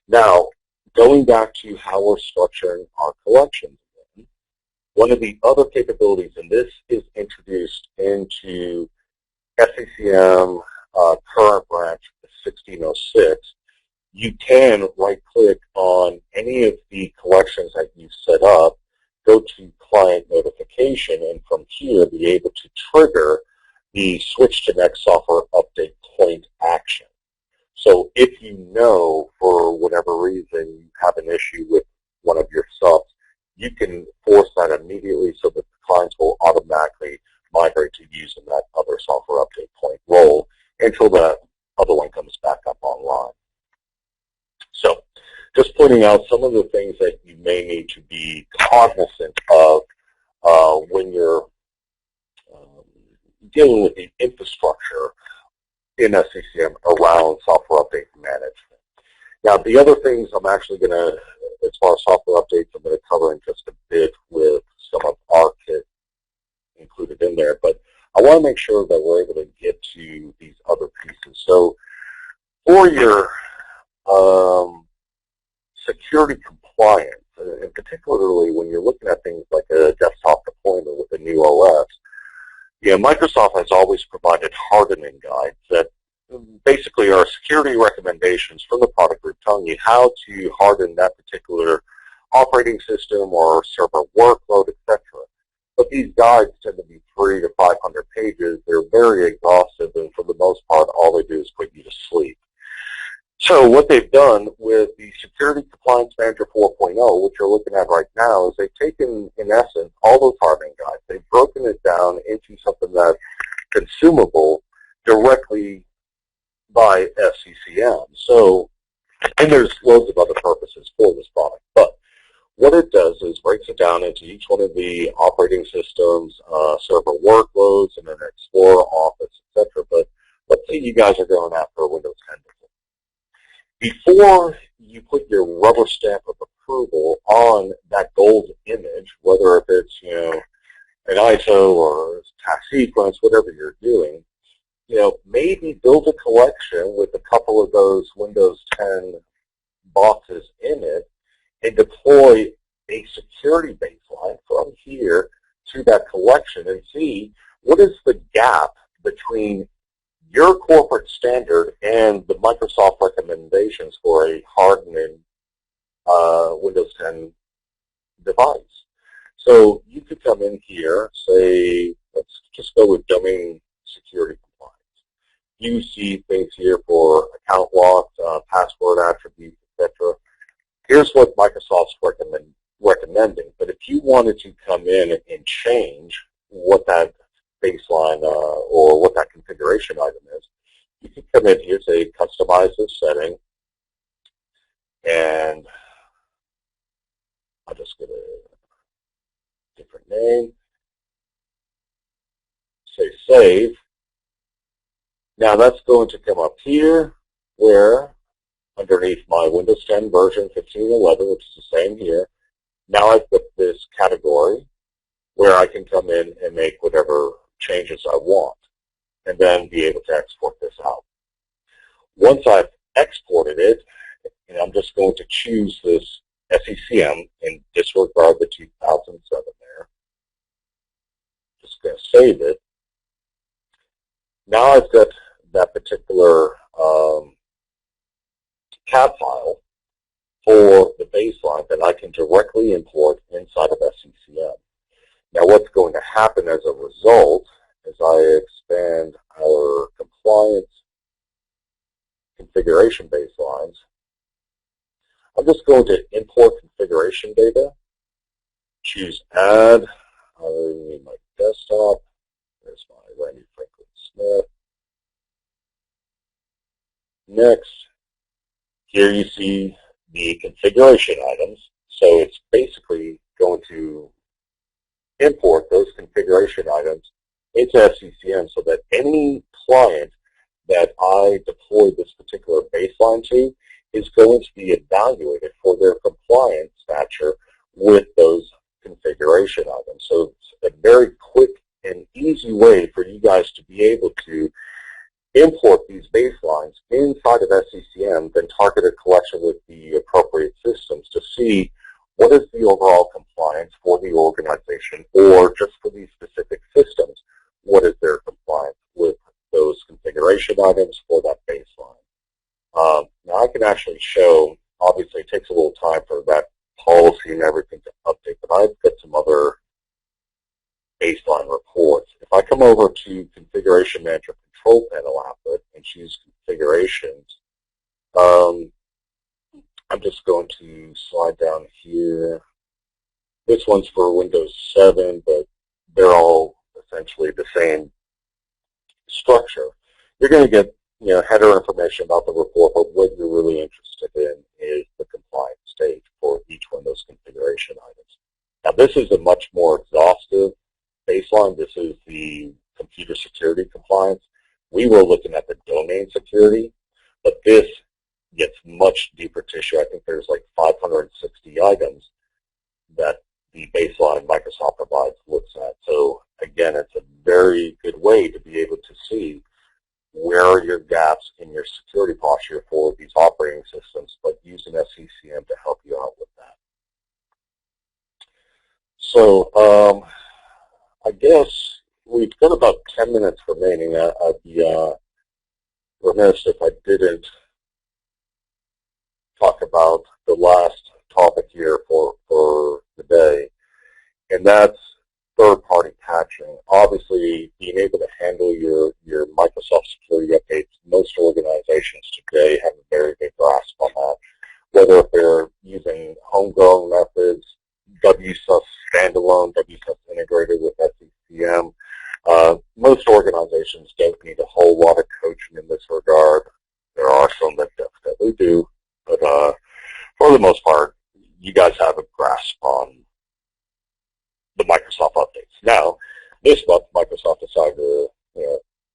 Speaker 2: Now, going back to how we're structuring our collections, one of the other capabilities, and this is introduced into SCCM current branch 1606, you can right-click on any of the collections that you've set up, go to Client Notification, and from here be able to trigger the Switch to Next Software Update Point action. So if you know for whatever reason you have an issue with one of your subs, you can force that immediately so that the clients will automatically migrate to using that other software update point role until the other one comes back up online. So just pointing out some of the things that you may need to be cognizant of when you're dealing with the infrastructure in SCCM around software update management. Now, the other things I'm actually going to, as far as software updates, I'm going to cover in just a bit with some of our kit included in there, but I want to make sure that we're able to get to these other pieces. So for your security compliance, and particularly when you're looking at things like a desktop deployment with a new OS, Microsoft has always provided hardening guides that basically are security recommendations from the product group telling you how to harden that particular operating system or server workload, etc. But these guides tend to be 300 to 500 pages. They're very exhaustive, and for the most part, all they do is put you to sleep. So what they've done with the Security Compliance Manager 4.0, which you're looking at right now, is they've taken, in essence, all those hardening guides. They've broken it down into something that's consumable directly by SCCM. So, and there's loads of other purposes for this product. But what it does is breaks it down into each one of the operating systems, server workloads, and then Explorer, Office, etc. But let's say you guys are going after a Windows 10. Before you put your rubber stamp of approval on that gold image, whether if it's an ISO or a task sequence, whatever you're doing, maybe build a collection with a couple of those Windows 10 boxes in it and deploy a security baseline from here to that collection and see what is the gap between your corporate standard and the Microsoft recommendations for a hardening Windows 10 device. So you could come in here, say, let's just go with domain security compliance. You see things here for account locks, password attributes, etc. Here's what Microsoft's recommending. But if you wanted to come in and change what that baseline or what that configuration item is, you can come in here, say, customize this setting, and I'll just get a different name, say save. Now that's going to come up here where underneath my Windows 10 version 15.11, which is the same here, now I've got this category where I can come in and make whatever changes I want and then be able to export this out. Once I've exported it, and I'm just going to choose this SCCM and disregard the 2007 there. Just going to save it. Now I've got that particular tab file for the baseline that I can directly import inside of SCCM. Now what's going to happen as a result as I expand our compliance configuration baselines, I'm just going to import configuration data, choose add, I need my desktop, there's my Randy Franklin Smith. Next, here you see the configuration items, so it's basically going to import those configuration items into SCCM so that any client that I deploy this particular baseline to is going to be evaluated for their compliance stature with those configuration items. So it's a very quick and easy way for you guys to be able to import these baselines inside of SCCM, then target a collection with the appropriate systems to see what is the overall compliance for the organization, or just for these specific systems, what is their compliance with those configuration items for that baseline. Now I can actually show, obviously it takes a little time for that policy and everything to update, but I've got some other baseline reports. If I come over to Configuration Manager Control Panel output and choose Configurations, I'm just going to slide down here. This one's for Windows 7, but they're all essentially the same structure. You're going to get header information about the report, but what you're really interested in is the compliance stage for each one of those configuration items. Now, this is a much more exhaustive baseline. This is the computer security compliance. We were looking at the domain security, but this gets much deeper tissue. I think there's like 560 items that the baseline Microsoft provides looks at. So again, it's a very good way to be able to see where are your gaps in your security posture for these operating systems, but using SCCM to help you out with that. So I guess we've got about 10 minutes remaining. I'd be remiss if I didn't talk about the last topic here for the day, and that's third-party caching. Obviously, being able to handle your Microsoft security updates, most organizations today have a very good grasp on that, whether if they're using homegrown methods, WSUS standalone, WSUS integrated with SCCM. Most organizations don't need a whole lot of coaching in this regard. There are some that definitely do, but for the most part, you guys have a grasp on the Microsoft updates. Now, this month, Microsoft decided to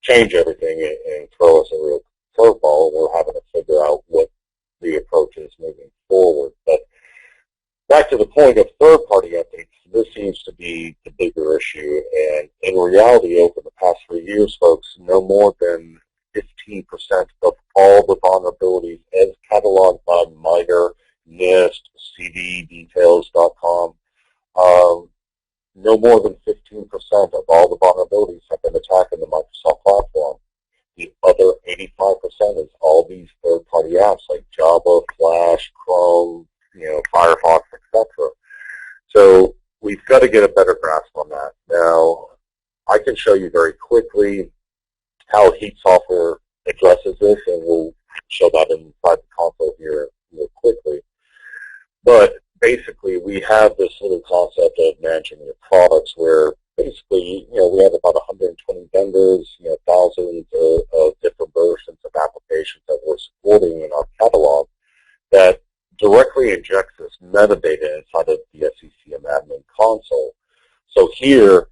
Speaker 2: change everything and throw us a real curveball. We're having to figure out what the approach is moving forward. But back to the point of third-party updates, this seems to be the bigger issue. And in reality, over the past 3 years, folks, no more than 15% of all the vulnerabilities as cataloged by MITRE, NIST, cddetails.com, no more than 15% of all the vulnerabilities have been attacking the Microsoft platform. The other 85% is all these third-party apps like Java, Flash, Chrome, Firefox, etc. So we've got to get a better grasp on that. Now, I can show you very quickly how Heat Software addresses this, and we'll show that inside the console here real quickly. But basically, we have this little concept of managing your products where basically, we have about 120 vendors, thousands of different versions of applications that we're supporting in our catalog that directly injects this metadata inside of the SCCM admin console. So here,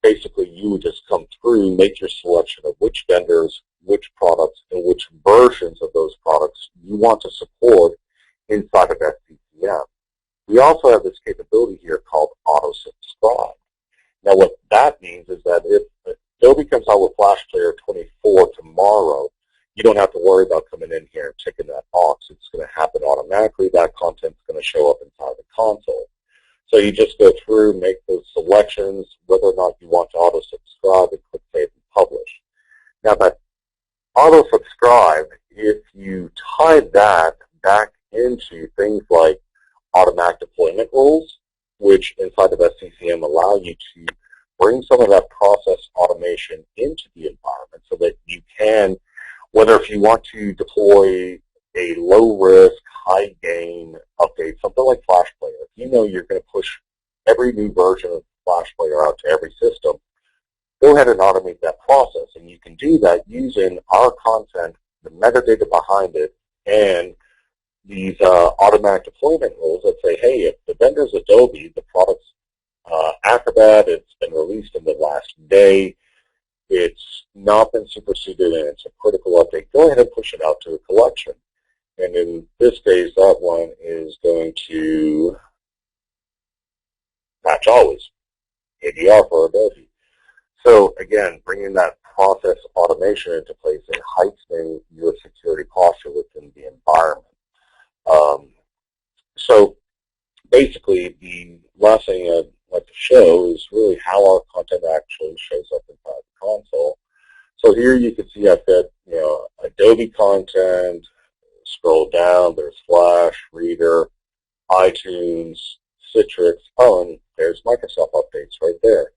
Speaker 2: basically, you would just come through, make your selection of which vendors, which products, and which versions of those products you want to support inside of SCCM. We also have this capability here called auto-subscribe. Now, what that means is that if Adobe comes out with Flash Player 24 tomorrow, you don't have to worry about coming in here and ticking that box. It's going to happen automatically. That content's going to show up inside the console. So you just go through, make those selections, whether or not you want to auto-subscribe, and click Save and Publish. Now, that auto-subscribe, if you tie that back into things like automatic deployment rules, which inside of SCCM allow you to bring some of that process automation into the environment so that you can, whether if you want to deploy a low-risk, high-gain update, something like Flash Player, if you know you're going to push every new version of Flash Player out to every system, go ahead and automate that process. And you can do that using our content, the metadata behind it, and these automatic deployment rules that say, hey, if the vendor's Adobe, the product's Acrobat, it's been released in the last day, it's not been superseded, and it's a critical update, go ahead and push it out to a collection. And in this case, that one is going to match always, ADR for Adobe. So again, bringing that process automation into place and heightening your security posture within the environment. So basically, the last thing I'd like to show is really how our content actually shows up inside the console. So here you can see I've got Adobe content, scroll down, there's Flash, Reader, iTunes, Citrix. Oh, and there's Microsoft updates right there.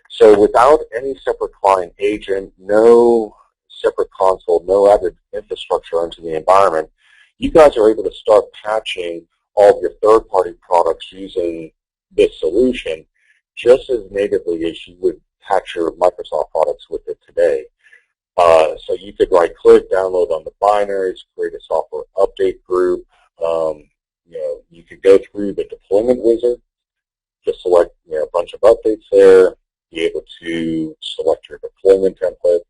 Speaker 2: So without any separate client agent, no separate console, no added infrastructure into the environment, you guys are able to start patching all of your third-party products using this solution just as natively as you would patch your Microsoft products with it today. So you could right-click, download on the binaries, create a software update group. You could go through the deployment wizard, just select a bunch of updates there, be able to select your deployment template.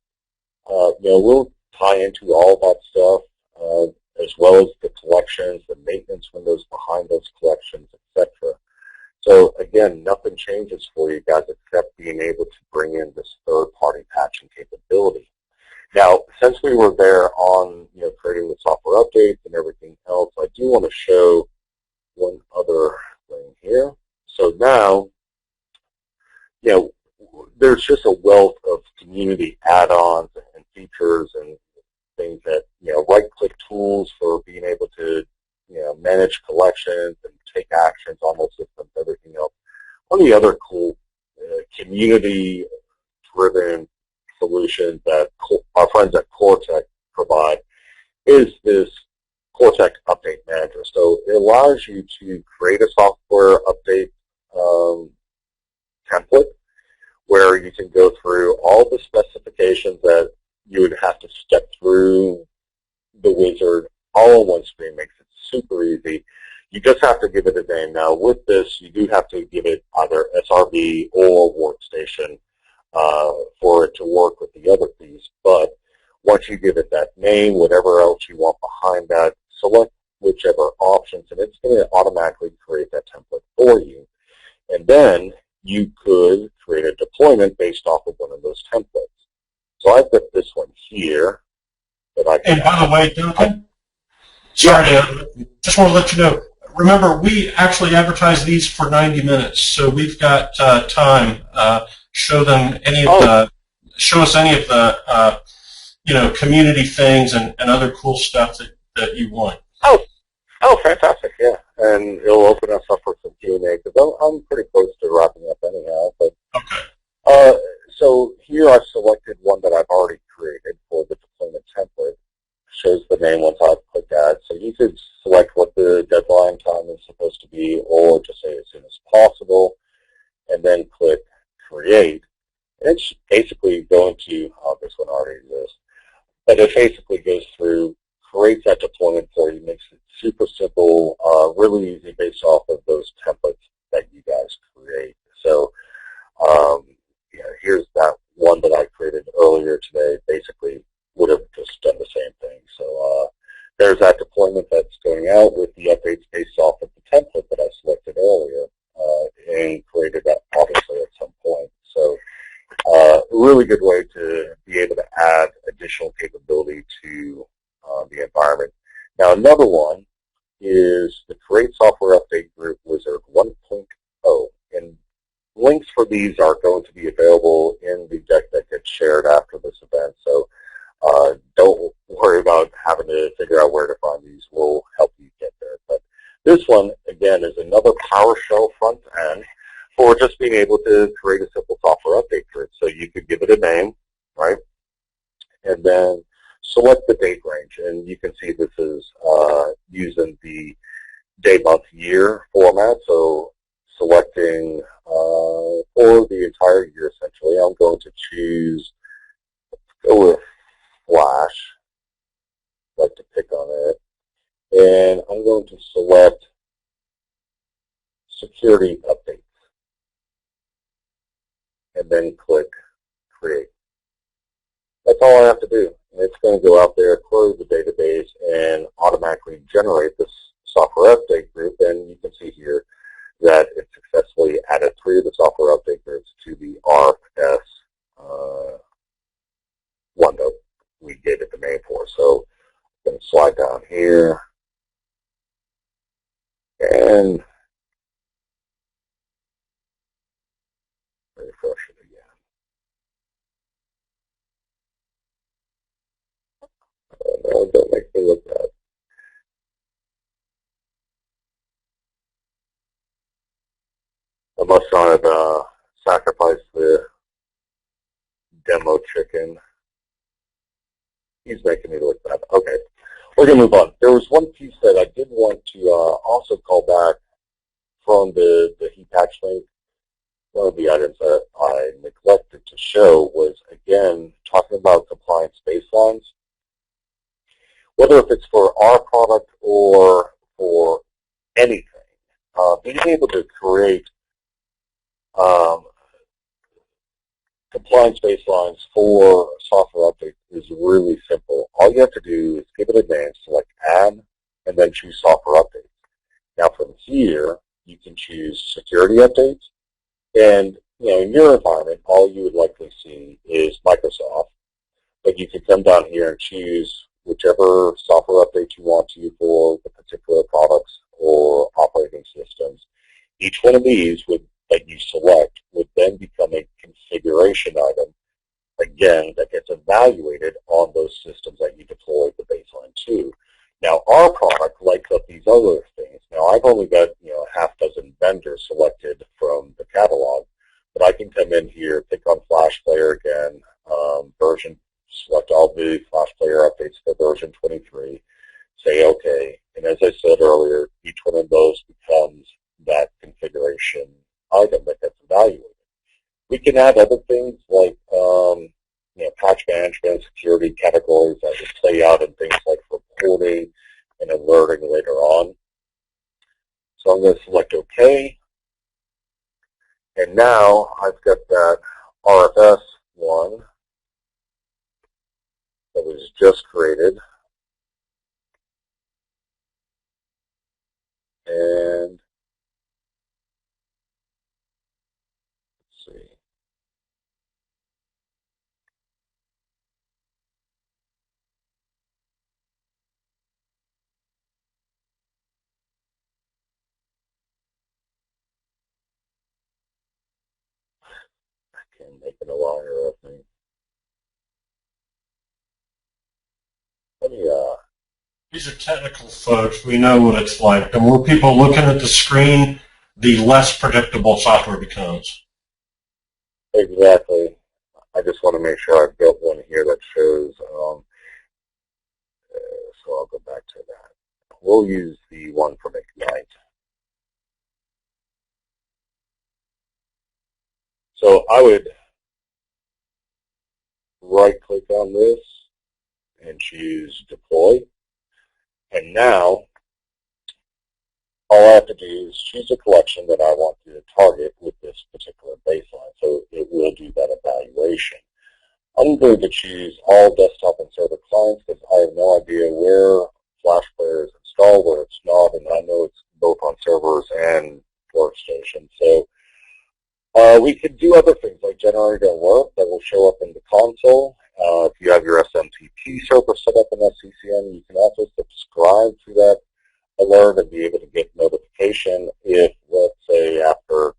Speaker 2: We'll tie into all that stuff, as well as the collections, the maintenance windows behind those collections, etc. So again, nothing changes for you guys except being able to bring in this third-party patching capability. Now, since we were there on creating the software updates and everything else, I do want to show one other thing here. So now, there's just a wealth of community add-ons and features and things that, right-click tools for being able to, manage collections and take actions on those systems, everything else. One of the other cool community-driven solutions that our friends at CoreTech provide is this CoreTech Update Manager. So it allows you to create a software update template where you can go through all the specifications that you would have to step through the wizard all on one screen. Makes it super easy. You just have to give it a name. Now with this, you do have to give it either SRV or Workstation for it to work with the other piece. But once you give it that name, whatever else you want behind that, select whichever options, and it's going to automatically create that template for you. And then you could create a deployment based off of one of those templates. So I've got this one here that I can.
Speaker 1: And by the way, Duncan, sorry, just want to let you know, remember, we actually advertise these for 90 minutes, so we've got time. Show them show us any of the, community things and other cool stuff that you want.
Speaker 2: Oh, fantastic, yeah. And it'll open us up for some Q&A, because I'm pretty close to wrapping up anyhow. But,
Speaker 1: okay.
Speaker 2: So here I've selected one that I've already created for the deployment template. Shows the name once I've clicked add. So you could select what the deadline time is supposed to be, or just say as soon as possible, and then click create. And it's basically going to, this one already exists, but it basically goes through, creates that deployment for you, makes it super simple, really easy based off of those templates that you guys create. So here's that one that I created earlier today. Basically would have just done the same thing. So there's that deployment that's going out with the updates based off of the template that I selected earlier and created that obviously at some point. So a really good way to be able to add additional capability to the environment. Now another one is the Create Software Update Group Wizard 1.0. And links for these are going to be available in the deck that gets shared after this event. So don't worry about having to figure out where to find these. We'll help you get there. But this one, again, is another PowerShell front end for just being able to create a simple software update group. So you could give it a name, right? And then select the date range. And you can see this is using the day, month, year format. So selecting for the entire year, essentially, I'm going to choose, go with Flash. I like to pick on it. And I'm going to select security updates. And then click create. That's all I have to do. And it's going to go out there, close the database, and automatically generate this software update group. And you can see here that it successfully added 3 of the software update groups to the RFS one that we gave it the name for. So I'm going to slide down here and refresh it again. Oh, no, don't make me look bad. I must not have sacrificed the demo chicken. He's making me look bad. Okay, we're going to move on. There was one piece that I did want to also call back from the heat patch link. One of the items that I neglected to show was, again, talking about compliance baselines. Whether if it's for our product or for anything, being able to create compliance baselines for software updates is really simple. All you have to do is give it a name, select add, and then choose software updates. Now from here, you can choose security updates, and in your environment, all you would likely see is Microsoft, but you can come down here and choose whichever software update you want to for the particular products or operating systems. Each one of these that you select would then become a configuration item, again, that gets evaluated on those systems that you deploy the baseline to. Now, our product lights up these other things. Now, I've only got a half dozen vendors selected from the catalog, but I can come in here, click on Flash Player again, version, select all the Flash Player updates for version 23, say OK, and as I said earlier, each one of those becomes that configuration item that gets evaluated. We can add other things like patch management, security categories that would play out in things like reporting and alerting later on. So I'm going to select OK. And now I've got that RFS one that was just created. And let's see. I can't make it a liar of me. Let me
Speaker 1: These are technical folks. We know what it's like. The more people looking at the screen, the less predictable software becomes.
Speaker 2: Exactly. I just want to make sure I've built one here that shows, so I'll go back to that. We'll use the one from Ignite. So I would right-click on this and choose Deploy. And now, all I have to do is choose a collection that I want to target with this particular baseline. So it will do that evaluation. I'm going to choose all desktop and server clients because I have no idea where Flash Player is installed, where it's not, and I know it's both on servers and workstations. So we could do other things like generate an alert that will show up in the console. If you have your SMTP server set up in SCCM, you can also subscribe to that alert and be able to get notification if, let's say, after,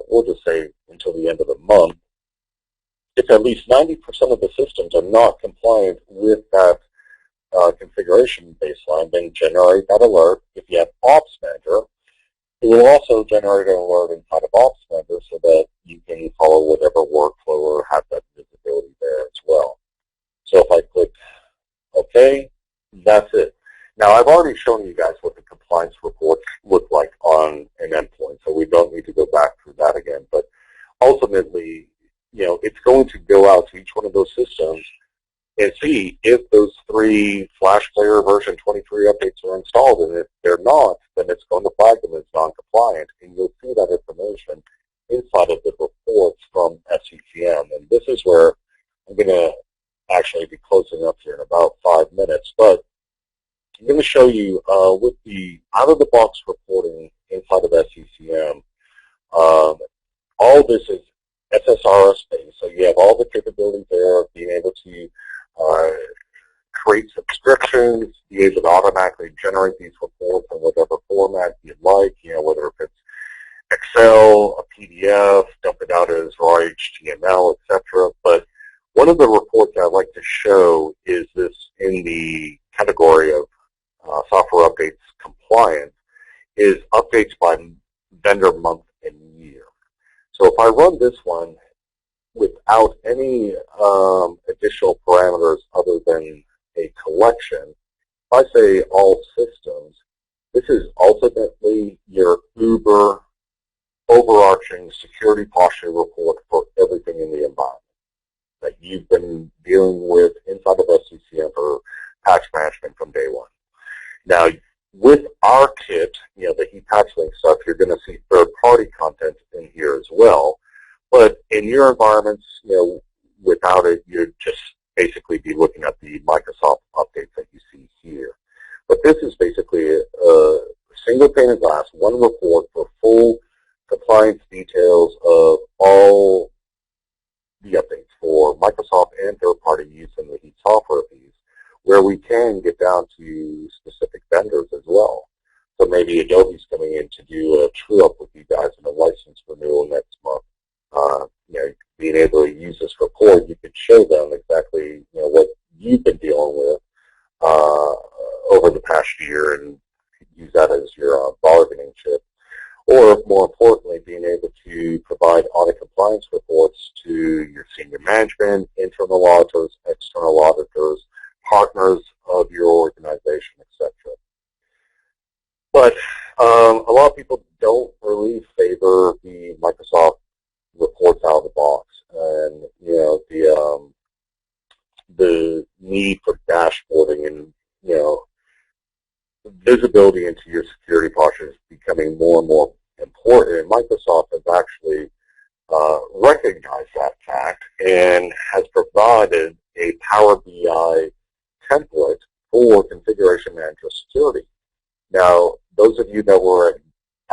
Speaker 2: we'll just say until the end of the month, if at least 90% of the systems are not compliant with that configuration baseline, then generate that alert. If you have Ops Manager, it will also generate an alert inside of Ops Manager so that you can follow whatever workflow or have that visibility there as well. So if I click OK, that's it. Now, I've already shown you guys what the compliance reports look like on an endpoint, so we don't need to go back through that again. But ultimately, it's going to go out to each one of those systems and see if those 3 Flash Player version 23 updates are installed. And if they're not, then it's going to flag them as non-compliant. And you'll see that information inside of the reports from SCCM. And this is where I'm going to actually be closing up here in about 5 minutes. But I'm going to show you with the out-of-the-box reporting inside of SCCM, all this is SSRS based, so you have all the capabilities there of being able to create subscriptions, be able to automatically generate these reports in whatever format you'd like, whether if it's Excel, a PDF, dump it out as raw HTML, etc. But one of the reports I'd like to show is this in the category of software updates compliance, is updates by vendor month and year. So if I run this one without any additional parameters other than a collection, if I say all systems, this is ultimately your Uber overarching security posture report for everything in the environment that you've been dealing with inside of SCCM for patch management from day one. Now, with our kit, the heat patch link stuff, you're going to see third-party content in here as well. But in your environments, without it, you'd just basically be looking at the Microsoft updates that you see here. But this is basically a single pane of glass, one report for full compliance details of all the updates for Microsoft and third-party use in the heat software piece, where we can get down to specific vendors as well. So maybe Adobe's coming in to do a true-up with you guys in a license renewal next month. Being able to use this report, you could show them exactly what you've been dealing with over the past year and use that as your bargaining chip. Or, more importantly, being able to provide audit compliance reports to your senior management, internal auditors, external auditors, partners of your organization, etc. But a lot of people don't really favor the Microsoft reports out of the box, and the need for dashboarding and visibility into your security posture is becoming more and more important. And Microsoft has actually recognized that fact and has provided a Power BI template for configuration manager security. Now, those of you that were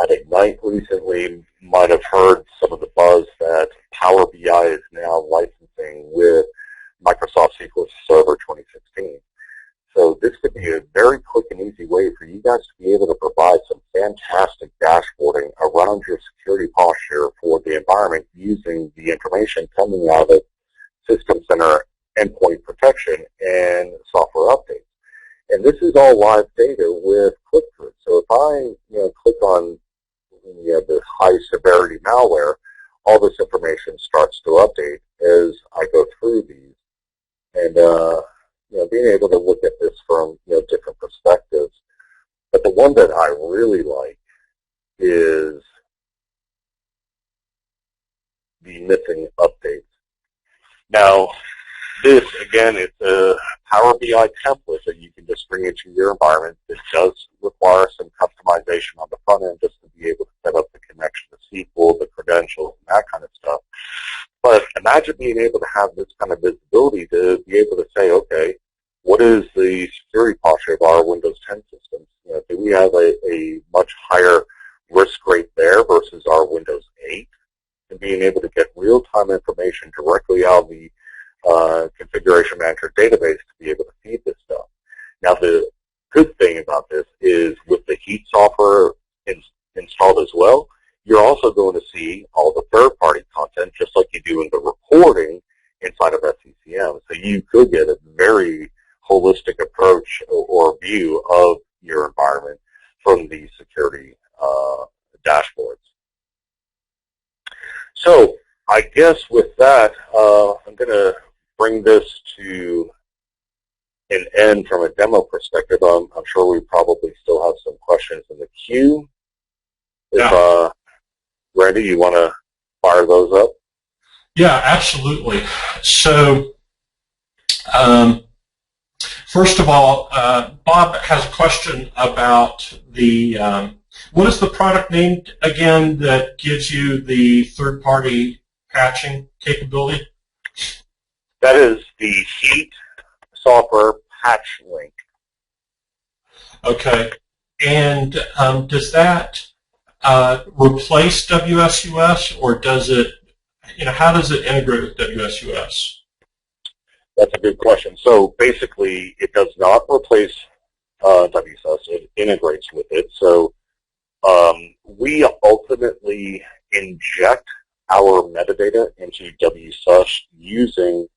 Speaker 2: at Ignite recently might have heard some of the buzz that Power BI is now licensing with Microsoft SQL Server 2016. So this could be a very quick and easy way for you guys to be able to provide some fantastic dashboarding around your security posture for the environment using the information coming out of System Center endpoint protection and software updates. And this is all live data with click-through. So if I click on the high severity malware, all this information starts to update as I go through these. And being able to look at this from different perspectives. But the one that I really like is the missing updates. Now, this, again, it's a Power BI template that you can just bring into your environment. It does require some customization on the front end just to be able to set up the connection to SQL, the credentials, and that kind of stuff. But imagine being able to have this kind of visibility to be able to say, okay, what is the security posture of our Windows 10 systems? Do we have a much higher risk rate there versus our Windows 8? And being able to get real-time information directly out of the configuration manager database to be able to feed this stuff. Now, the good thing about this is with the Heat software installed as well, you're also going to see all the third-party content just like you do in the reporting inside of SCCM. So you could get a very holistic approach or view of your environment from the security dashboards. So I guess with that, I'm going to bring this to an end from a demo perspective. I'm sure we probably still have some questions in the queue. If, Randy, you want to fire those up?
Speaker 1: Yeah, absolutely. So, first of all, Bob has a question about the, what is the product name again that gives you the third-party patching capability?
Speaker 2: That is the Heat software patch link.
Speaker 1: Okay. And does that replace WSUS, or does it, how does it integrate with WSUS?
Speaker 2: That's a good question. So basically, it does not replace WSUS. It integrates with it. So we ultimately inject our metadata into WSUS using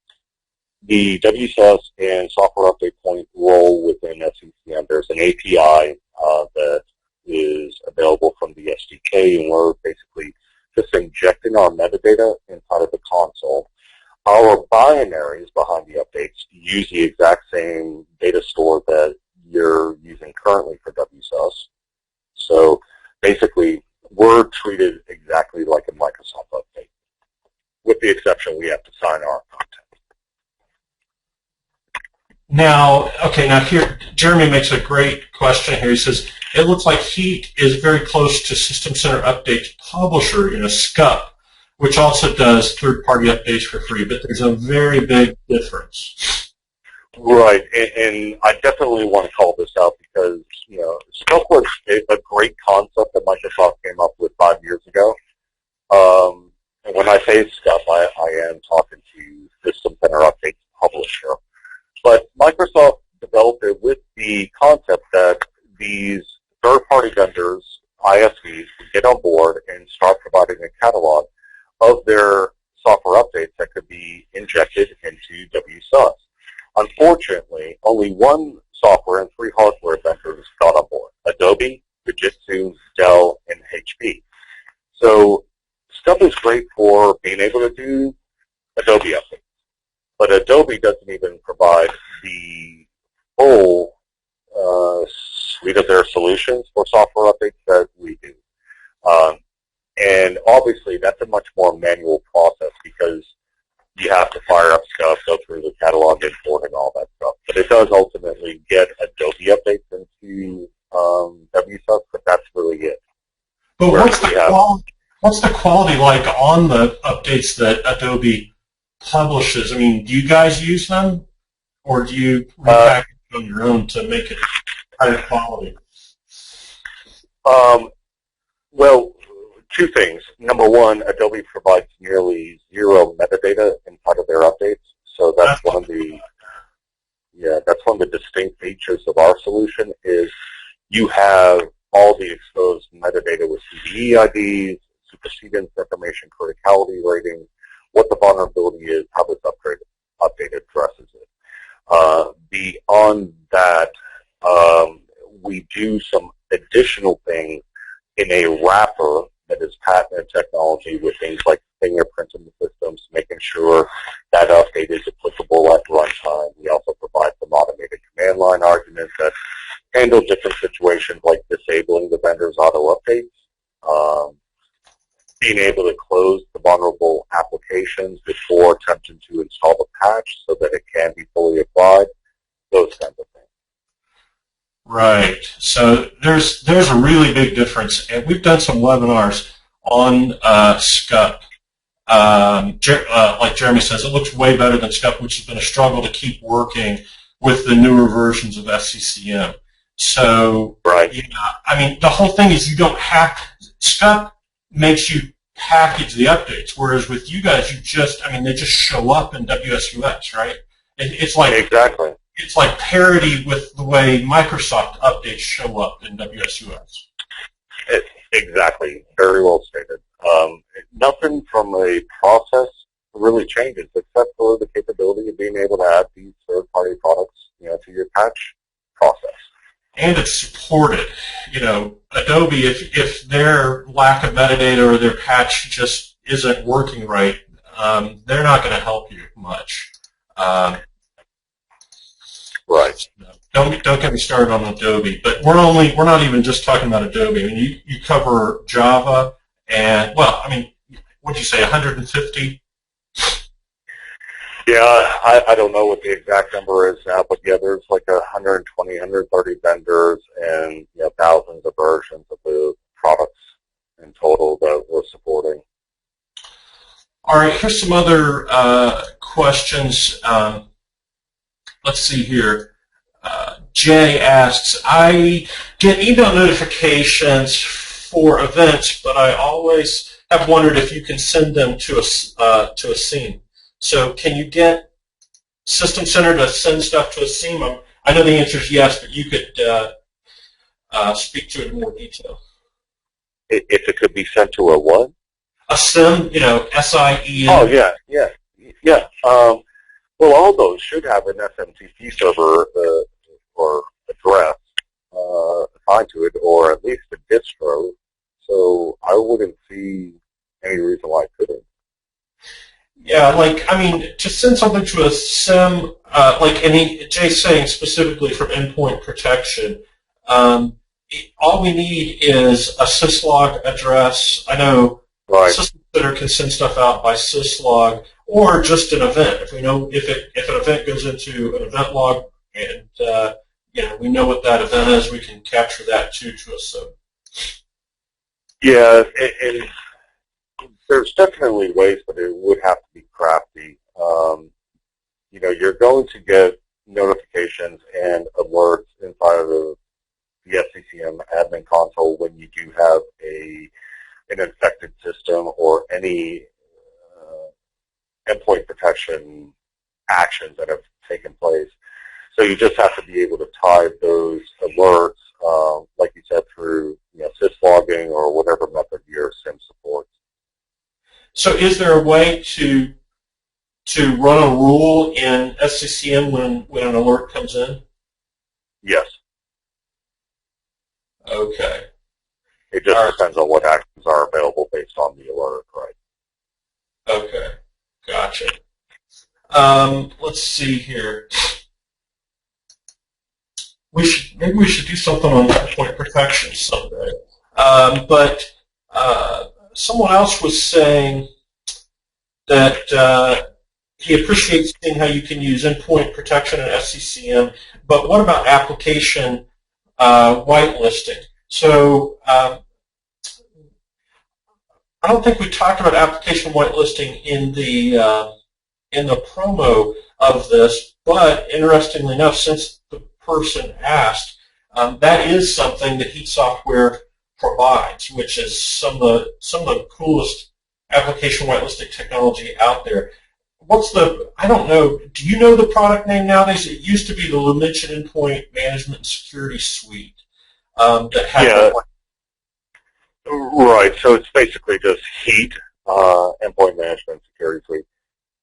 Speaker 2: the WSUS and software update point role within SCCM. There's an API that is available from the SDK, and we're basically just injecting in our metadata inside of the console. Our binaries behind the updates use the exact same data store that you're using currently for WSUS. So basically, we're treated exactly like a Microsoft update, with the exception we have to sign our content.
Speaker 1: Now here, Jeremy makes a great question here. He says, it looks like Heat is very close to System Center Updates Publisher in a SCCM, which also does third-party updates for free, but there's a very big difference.
Speaker 2: Right, and I definitely want to call this out because, SCCM was a great concept that Microsoft came up with 5 years ago. And when I say SCCM, I am talking to System Center Updates Publisher. But Microsoft developed it with the concept that these third-party vendors, ISVs, could get on board and start providing a catalog of their software updates that could be injected into WSUS. Unfortunately, only one software and 3 hardware vendors got on board: Adobe, Fujitsu, Dell, and HP. So SCCM is great for being able to do Adobe updates. But Adobe doesn't even provide the full suite of their solutions for software updates that we do. And obviously, that's a much more manual process because you have to fire up stuff, go through the catalog, import, and all that stuff. But it does ultimately get Adobe updates into WSUS, but that's really it.
Speaker 1: But what's the quality like on the updates that Adobe publishes? I mean, do you guys use them, or do you repackage on your own to make it higher quality?
Speaker 2: Well, 2 things. Number one, Adobe provides nearly 0 metadata inside of their updates, so that's one of the distinct features of our solution is you have all the exposed metadata with CVE IDs, supersedence information, criticality rating, what the vulnerability is, how this update addresses it. Beyond that, we do some additional things in a wrapper that is patented technology with things like fingerprinting the systems, making sure that update is applicable at runtime. We also provide some automated command line arguments that handle different situations like disabling the vendor's auto updates, being able to close the vulnerable applications before attempting to install the patch so that it can be fully applied, those kinds of things.
Speaker 1: Right. So there's a really big difference, and we've done some webinars on SCCM. Like Jeremy says, it looks way better than SCCM, which has been a struggle to keep working with the newer versions of SCCM. So,
Speaker 2: right.
Speaker 1: I mean, the whole thing is you don't have SCCM makes you package the updates, whereas with you guys, they just show up in WSUS, right? It's like
Speaker 2: exactly.
Speaker 1: It's like parity with the way Microsoft updates show up in WSUS.
Speaker 2: Exactly. Very well stated. Nothing from a process really changes except for the capability of being able to add these third-party products, to your patch process.
Speaker 1: And it's supported. Adobe, if their lack of metadata or their patch just isn't working right, they're not going to help you much.
Speaker 2: Right.
Speaker 1: Don't get me started on Adobe, but we're not even just talking about Adobe. I mean, you cover Java and what'd you say, 150?
Speaker 2: Yeah, I don't know what the exact number is now, but yeah, there's like 120, 130 vendors and thousands of versions of the products in total that we're supporting.
Speaker 1: All right, here's some other questions. Let's see here. Jay asks, I get email notifications for events, but I always have wondered if you can send them to a SCCM. So can you get System Center to send stuff to a SCCM? I know the answer is yes, but you could speak to it in more detail.
Speaker 2: If it could be sent to a what?
Speaker 1: A SIEM, SIEM.
Speaker 2: Oh, yeah. Well, all those should have an SMTP server or address assigned to it, or at least a distro. So I wouldn't see any reason why it couldn't.
Speaker 1: Yeah, like, I mean, to send something to a SIM, Jay's saying specifically from endpoint protection, all we need is a syslog address. I know
Speaker 2: Right.
Speaker 1: System Center can send stuff out by syslog, or just an event. If we know if an event goes into an event log, and we know what that event is, we can capture that too to a SIM.
Speaker 2: Yeah, and there's definitely ways, but it would have to be crafty. You're going to get notifications and alerts inside of the SCCM admin console when you do have an infected system or any endpoint protection actions that have taken place. So you just have to be able to tie those alerts, like you said, through syslogging or whatever method your SIM supports.
Speaker 1: So is there a way to run a rule in SCCM when an alert comes in?
Speaker 2: Yes.
Speaker 1: Okay.
Speaker 2: It just depends on what actions are available based on the alert, right?
Speaker 1: Okay. Gotcha. Let's see here. Maybe we should do something on endpoint protection someday. But someone else was saying that he appreciates seeing how you can use endpoint protection in SCCM, but what about application whitelisting? So I don't think we talked about application whitelisting in the promo of this, but interestingly enough, since the person asked, that is something that Heat Software provides, which is some of the coolest application whitelisting technology out there. I don't know, do you know the product name nowadays? It used to be the Lumention Endpoint Management and Security Suite. That had
Speaker 2: Right, so it's basically just Heat, Endpoint Management Security Suite.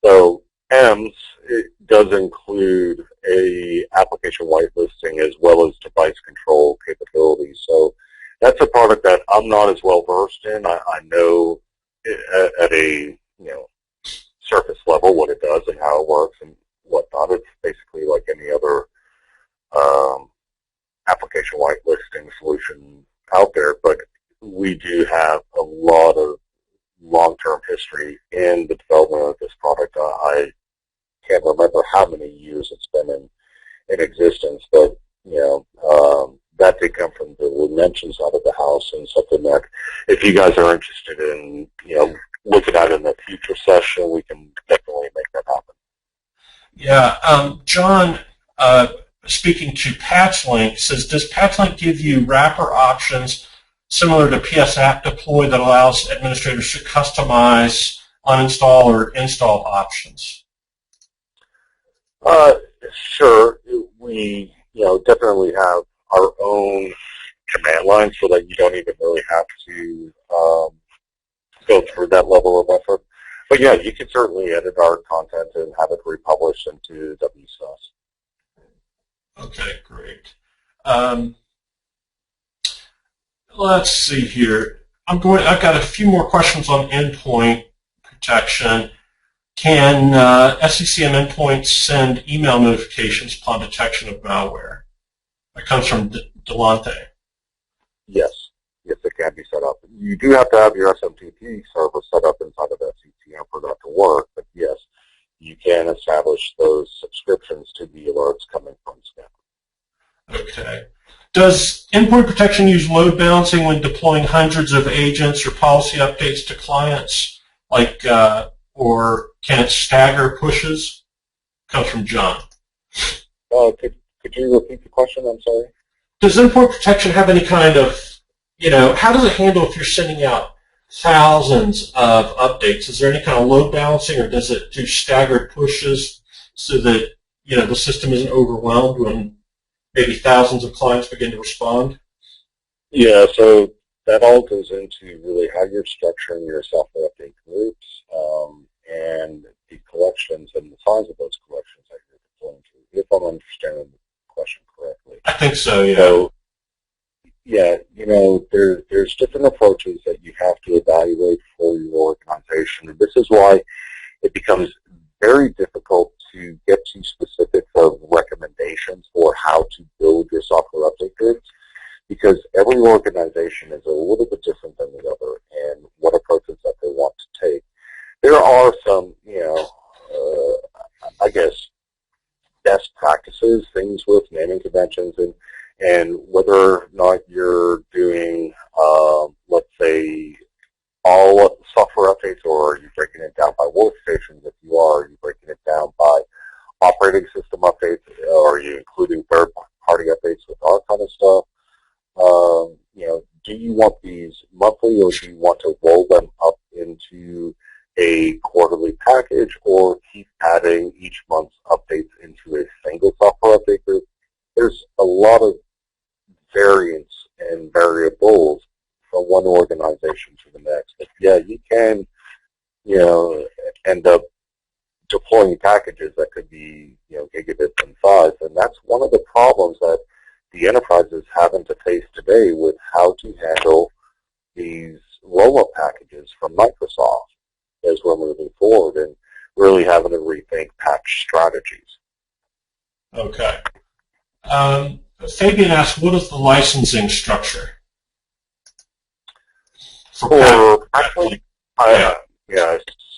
Speaker 2: So EMS, it does include a application whitelisting as well as device control capabilities. So that's a product that I'm not as well versed in. I know at a surface level what it does and how it works and whatnot. It's basically like any other application whitelisting solution out there, but we do have a lot of long-term history in the development of this product. I can't remember how many years it's been in existence, but that did come from the Lumention side of the house, and something that if you guys are interested in looking at in the future session, we can definitely make that happen.
Speaker 1: Yeah, John, speaking to PatchLink, says, does PatchLink give you wrapper options similar to PS App Deploy that allows administrators to customize uninstall or install options?
Speaker 2: Sure. We definitely have our own command line so that you don't even really have to go through that level of effort. But yeah, you can certainly edit our content and have it republished into WSUS.
Speaker 1: Okay, great. Let's see here. I've got a few more questions on endpoint protection. Can SCCM endpoints send email notifications upon detection of malware? That comes from Delonte.
Speaker 2: Yes. Yes, it can be set up. You do have to have your SMTP server set up inside of SCCM for that to work, but yes, you can establish those subscriptions to the alerts coming from SCCM.
Speaker 1: Okay. Does endpoint protection use load balancing when deploying hundreds of agents or policy updates to clients, or can it stagger pushes? Comes from John.
Speaker 2: Could you repeat the question? I'm sorry.
Speaker 1: Does endpoint protection have any kind of, how does it handle if you're sending out thousands of updates? Is there any kind of load balancing, or does it do staggered pushes so that, the system isn't overwhelmed when maybe thousands of clients begin to respond?
Speaker 2: Yeah, so that all goes into really how you're structuring your software update groups and the collections and the size of those collections that you're deploying to, if I'm understanding the question correctly.
Speaker 1: I think so, yeah.
Speaker 2: So, yeah, there's different approaches that you have to evaluate for your organization. And this is why it becomes organization is a little bit different than the other, and what approaches that they want to take. There are some, I guess, best practices, things with naming conventions, and whether or not you're doing, let's say, all software updates, or are you breaking it down by workstations? If you are you breaking it down by operating system updates, or are you including third-party updates with all kind of stuff? Do you want these monthly, or do you want to roll them up into a quarterly package, or keep adding each month's updates into a single software update group? There's a lot of variance and variables from one organization to the next. But yeah, you can, end up deploying packages that could be, gigabits in size, and that's one of the problems that the enterprise is having to face today with how to handle these roll-up packages from Microsoft as we're moving forward, and really having to rethink patch strategies.
Speaker 1: Okay. Fabian asks, what is the licensing structure?
Speaker 2: Actually, I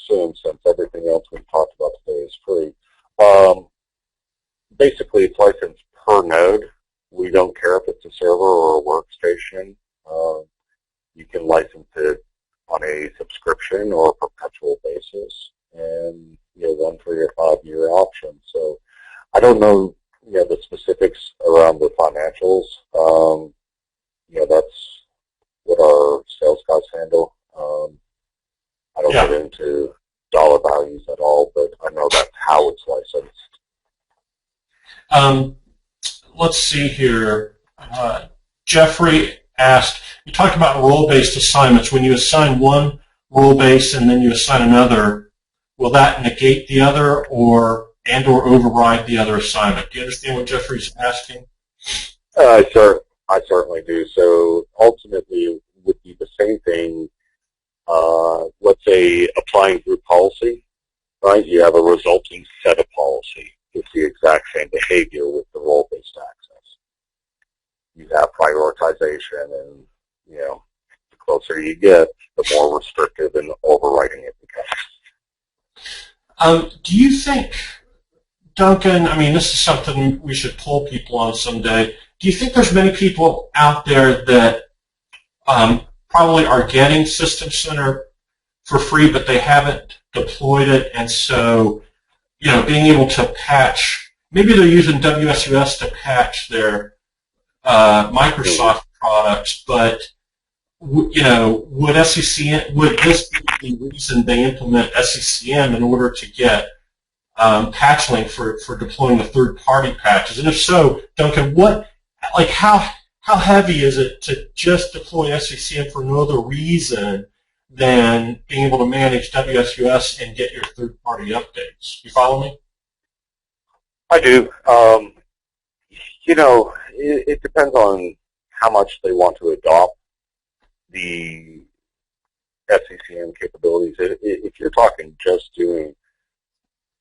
Speaker 2: assume since everything else we've talked about today is free, basically it's licensed per node. We don't care if it's a server or a workstation. You can license it on a subscription or a perpetual basis, and 1, 3, or 5-year option. So I don't know, the specifics around the financials. That's what our sales guys handle. I don't get into dollar values at all, but I know that's how it's licensed.
Speaker 1: Let's see here. Jeffrey asked, you talked about role-based assignments. When you assign one role-based and then you assign another, will that negate the other or override the other assignment? Do you understand what Jeffrey's asking?
Speaker 2: I certainly do. So ultimately, it would be the same thing. Let's say applying group policy, right? You have a resulting set of policy. It's the exact same behavior with the role-based access. You have prioritization, and the closer you get, the more restrictive and overriding it becomes.
Speaker 1: Do you think, Duncan, this is something we should poll people on someday. Do you think there's many people out there that probably are getting System Center for free, but they haven't deployed it, and so being able to patch, maybe they're using WSUS to patch their Microsoft products, but would SCCM, would this be the reason they implement SCCM in order to get patch link for deploying the third-party patches? And if so, Duncan, how heavy is it to just deploy SCCM for no other reason than being able to manage WSUS and get your third-party updates? You follow me?
Speaker 2: I do. It depends on how much they want to adopt the SCCM capabilities. If you're talking just doing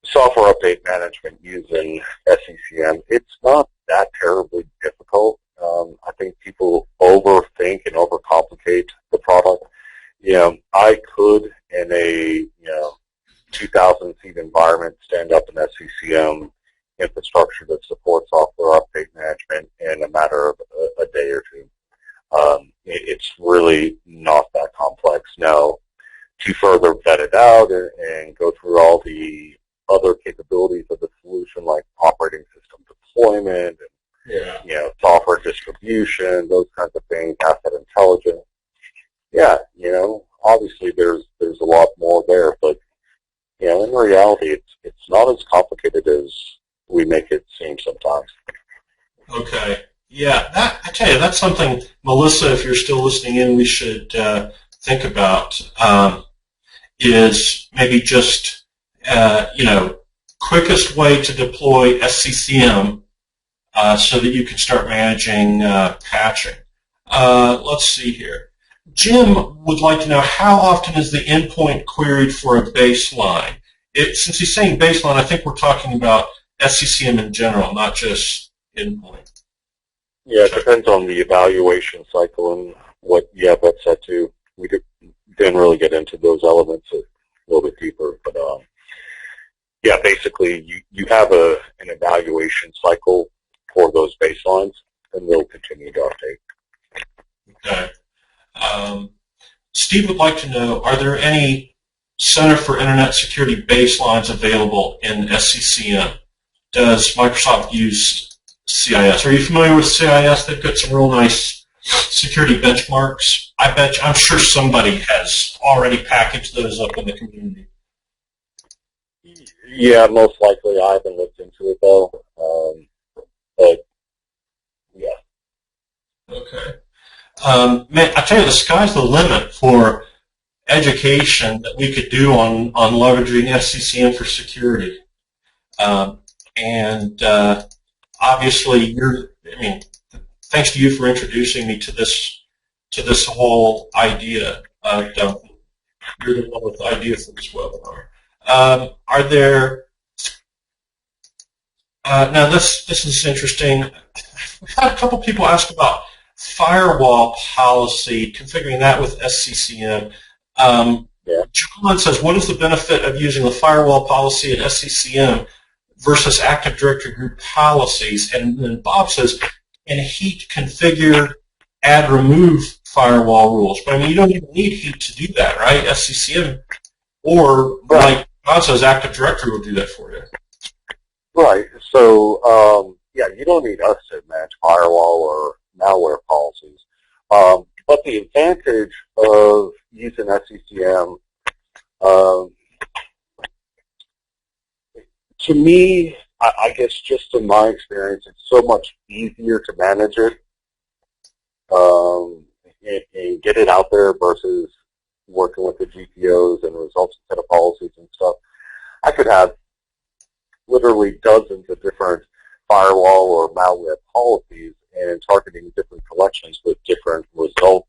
Speaker 2: software update management using SCCM, it's not that terribly difficult. I think people overthink and overcomplicate the product. I could, in a 2,000-seat environment, stand up an SCCM infrastructure that supports software update management in a matter of a day or two. It's really not that complex. Now, to further vet it out and go through all the other capabilities of the solution, like operating system deployment and software distribution, those kinds of things, asset intelligence. Obviously there's a lot more there, but in reality, it's not as complicated as we make it seem sometimes.
Speaker 1: Okay. Yeah, I tell you, that's something, Melissa, if you're still listening in, we should think about, is maybe just, quickest way to deploy SCCM so that you can start managing patching. Let's see here. Jim would like to know, how often is the endpoint queried for a baseline? Since he's saying baseline, I think we're talking about SCCM in general, not just endpoint.
Speaker 2: Yeah, it depends on the evaluation cycle and what you have that set to. We didn't really get into those elements a little bit deeper, but yeah, basically you have an evaluation cycle for those baselines, and they'll continue to update.
Speaker 1: Okay. Steve would like to know, are there any Center for Internet Security baselines available in SCCM? Does Microsoft use CIS? Are you familiar with CIS? They've got some real nice security benchmarks. I'm sure somebody has already packaged those up in the community.
Speaker 2: Yeah, most likely. I haven't looked into it though, but yeah.
Speaker 1: Okay. Man, I tell you, the sky's the limit for education that we could do on leveraging SCCM for security. Obviously, thanks to you for introducing me to this whole idea. You're the one with the idea for this webinar. Are there? Now this is interesting. We've had a couple people ask about firewall policy, configuring that with SCCM.
Speaker 2: Yeah.
Speaker 1: John says, what is the benefit of using the firewall policy in SCCM versus Active Directory group policies? And then Bob says, can Heat configure, add, remove firewall rules? But I mean, you don't even need Heat to do that, right? SCCM, or like John says, Active Directory will do that for you.
Speaker 2: Right. So, yeah, you don't need us to manage firewall or malware policies. But the advantage of using SCCM, to me, I guess just in my experience, it's so much easier to manage it and get it out there versus working with the GPOs and results set of policies and stuff. I could have literally dozens of different firewall or malware policies and targeting different collections with different results,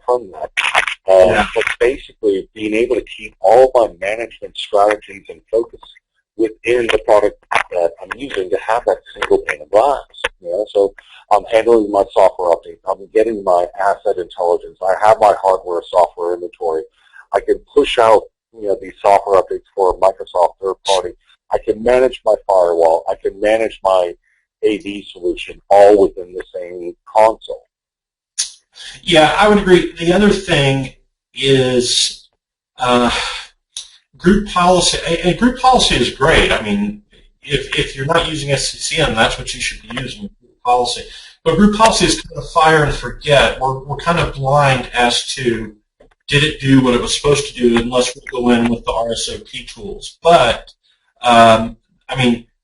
Speaker 2: from that. But basically, being able to keep all of my management strategies and focus within the product that I'm using to have that single pane of glass. So I'm handling my software updates. I'm getting my asset intelligence. I have my hardware, software inventory. I can push out, these software updates for Microsoft third party. I can manage my firewall. I can manage my AV solution all within the same console.
Speaker 1: Yeah, I would agree. The other thing is group policy. And group policy is great. I mean, if you're not using SCCM, that's what you should be using, group policy. But group policy is kind of fire and forget. We're kind of blind as to did it do what it was supposed to do unless we go in with the RSOP tools. But,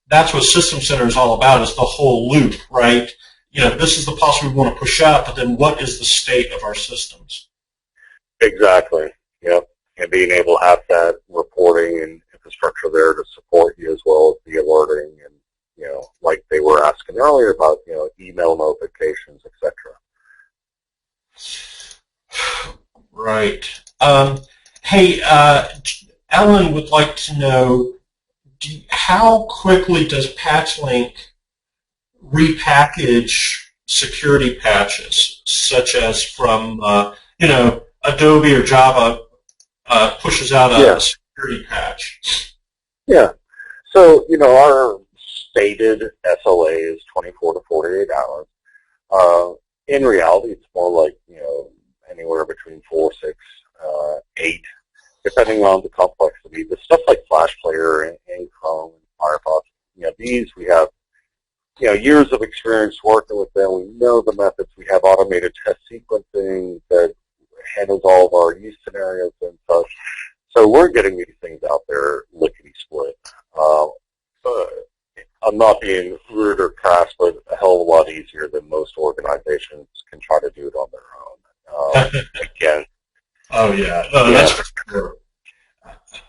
Speaker 1: that's what System Center is all about, is the whole loop, right? This is the policy we want to push out, but then what is the state of our systems?
Speaker 2: Exactly, yep. And being able to have that reporting and infrastructure there to support you as well as the alerting and, like they were asking earlier about, email notifications, etc.
Speaker 1: Right. Hey, Ellen would like to know, how quickly does PatchLink repackage security patches, such as from, Adobe or Java pushes out a security patch? Yeah.
Speaker 2: So, our stated SLA is 24 to 48 hours. In reality, it's more like, anywhere between 4, 6, 8, depending on the complexity. The stuff like Flash Player and Chrome and Firefox, these we have, years of experience working with them. We know the methods. We have automated test sequencing that handles all of our use scenarios and such. So we're getting these things out there lickety-split. I'm not being rude or crass, but a hell of a lot easier than most organizations can try to do it on their own. Again.
Speaker 1: Oh yeah, no, that's for sure.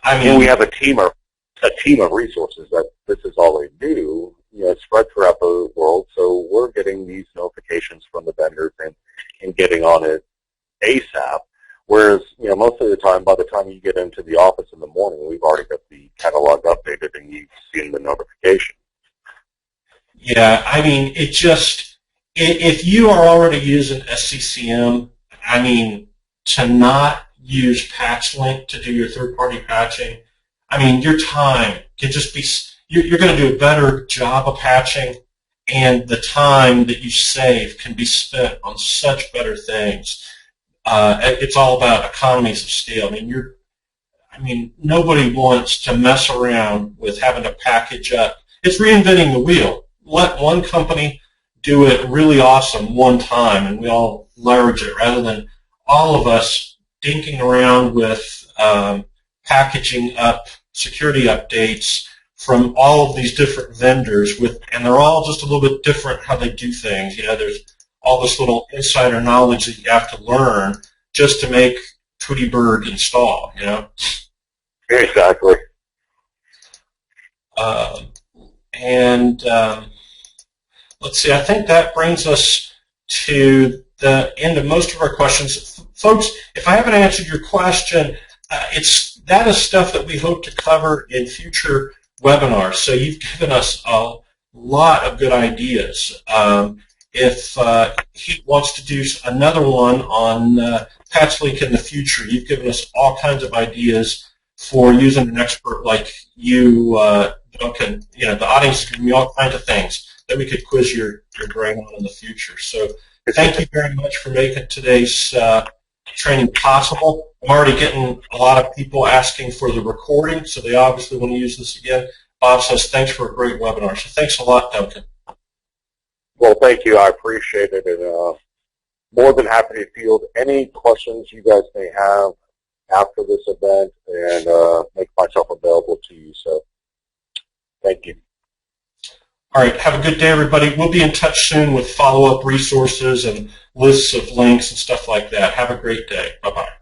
Speaker 2: And we have a team of resources that this is all they do, spread throughout the world. So we're getting these notifications from the vendors and getting on it ASAP. Whereas, most of the time, by the time you get into the office in the morning, we've already got the catalog updated and you've seen the notification.
Speaker 1: Yeah, if you are already using SCCM, I mean, to not use PatchLink to do your third-party patching, I mean, your time can just be, you're going to do a better job of patching, and the time that you save can be spent on such better things. It's all about economies of scale. I mean, nobody wants to mess around with having to package up. It's reinventing the wheel. Let one company do it really awesome one time, and we all leverage it, rather than all of us dinking around with packaging up security updates from all of these different vendors, and they're all just a little bit different how they do things. There's all this little insider knowledge that you have to learn just to make Tweety Bird install.
Speaker 2: Exactly.
Speaker 1: Let's see, I think that brings us to the end of most of our questions. Folks, if I haven't answered your question, that is stuff that we hope to cover in future webinars. So you've given us a lot of good ideas. If he wants to do another one on PatchLink in the future, you've given us all kinds of ideas for using an expert like you, Duncan. The audience is giving me all kinds of things that we could quiz your brain on in the future. So thank you very much for making today's training possible. I'm already getting a lot of people asking for the recording, so they obviously want to use this again. Bob says, thanks for a great webinar. So thanks a lot, Duncan.
Speaker 2: Well, thank you. I appreciate it, and more than happy to field any questions you guys may have after this event, and make myself available to you. So thank you.
Speaker 1: All right, have a good day, everybody. We'll be in touch soon with follow-up resources and lists of links and stuff like that. Have a great day. Bye-bye.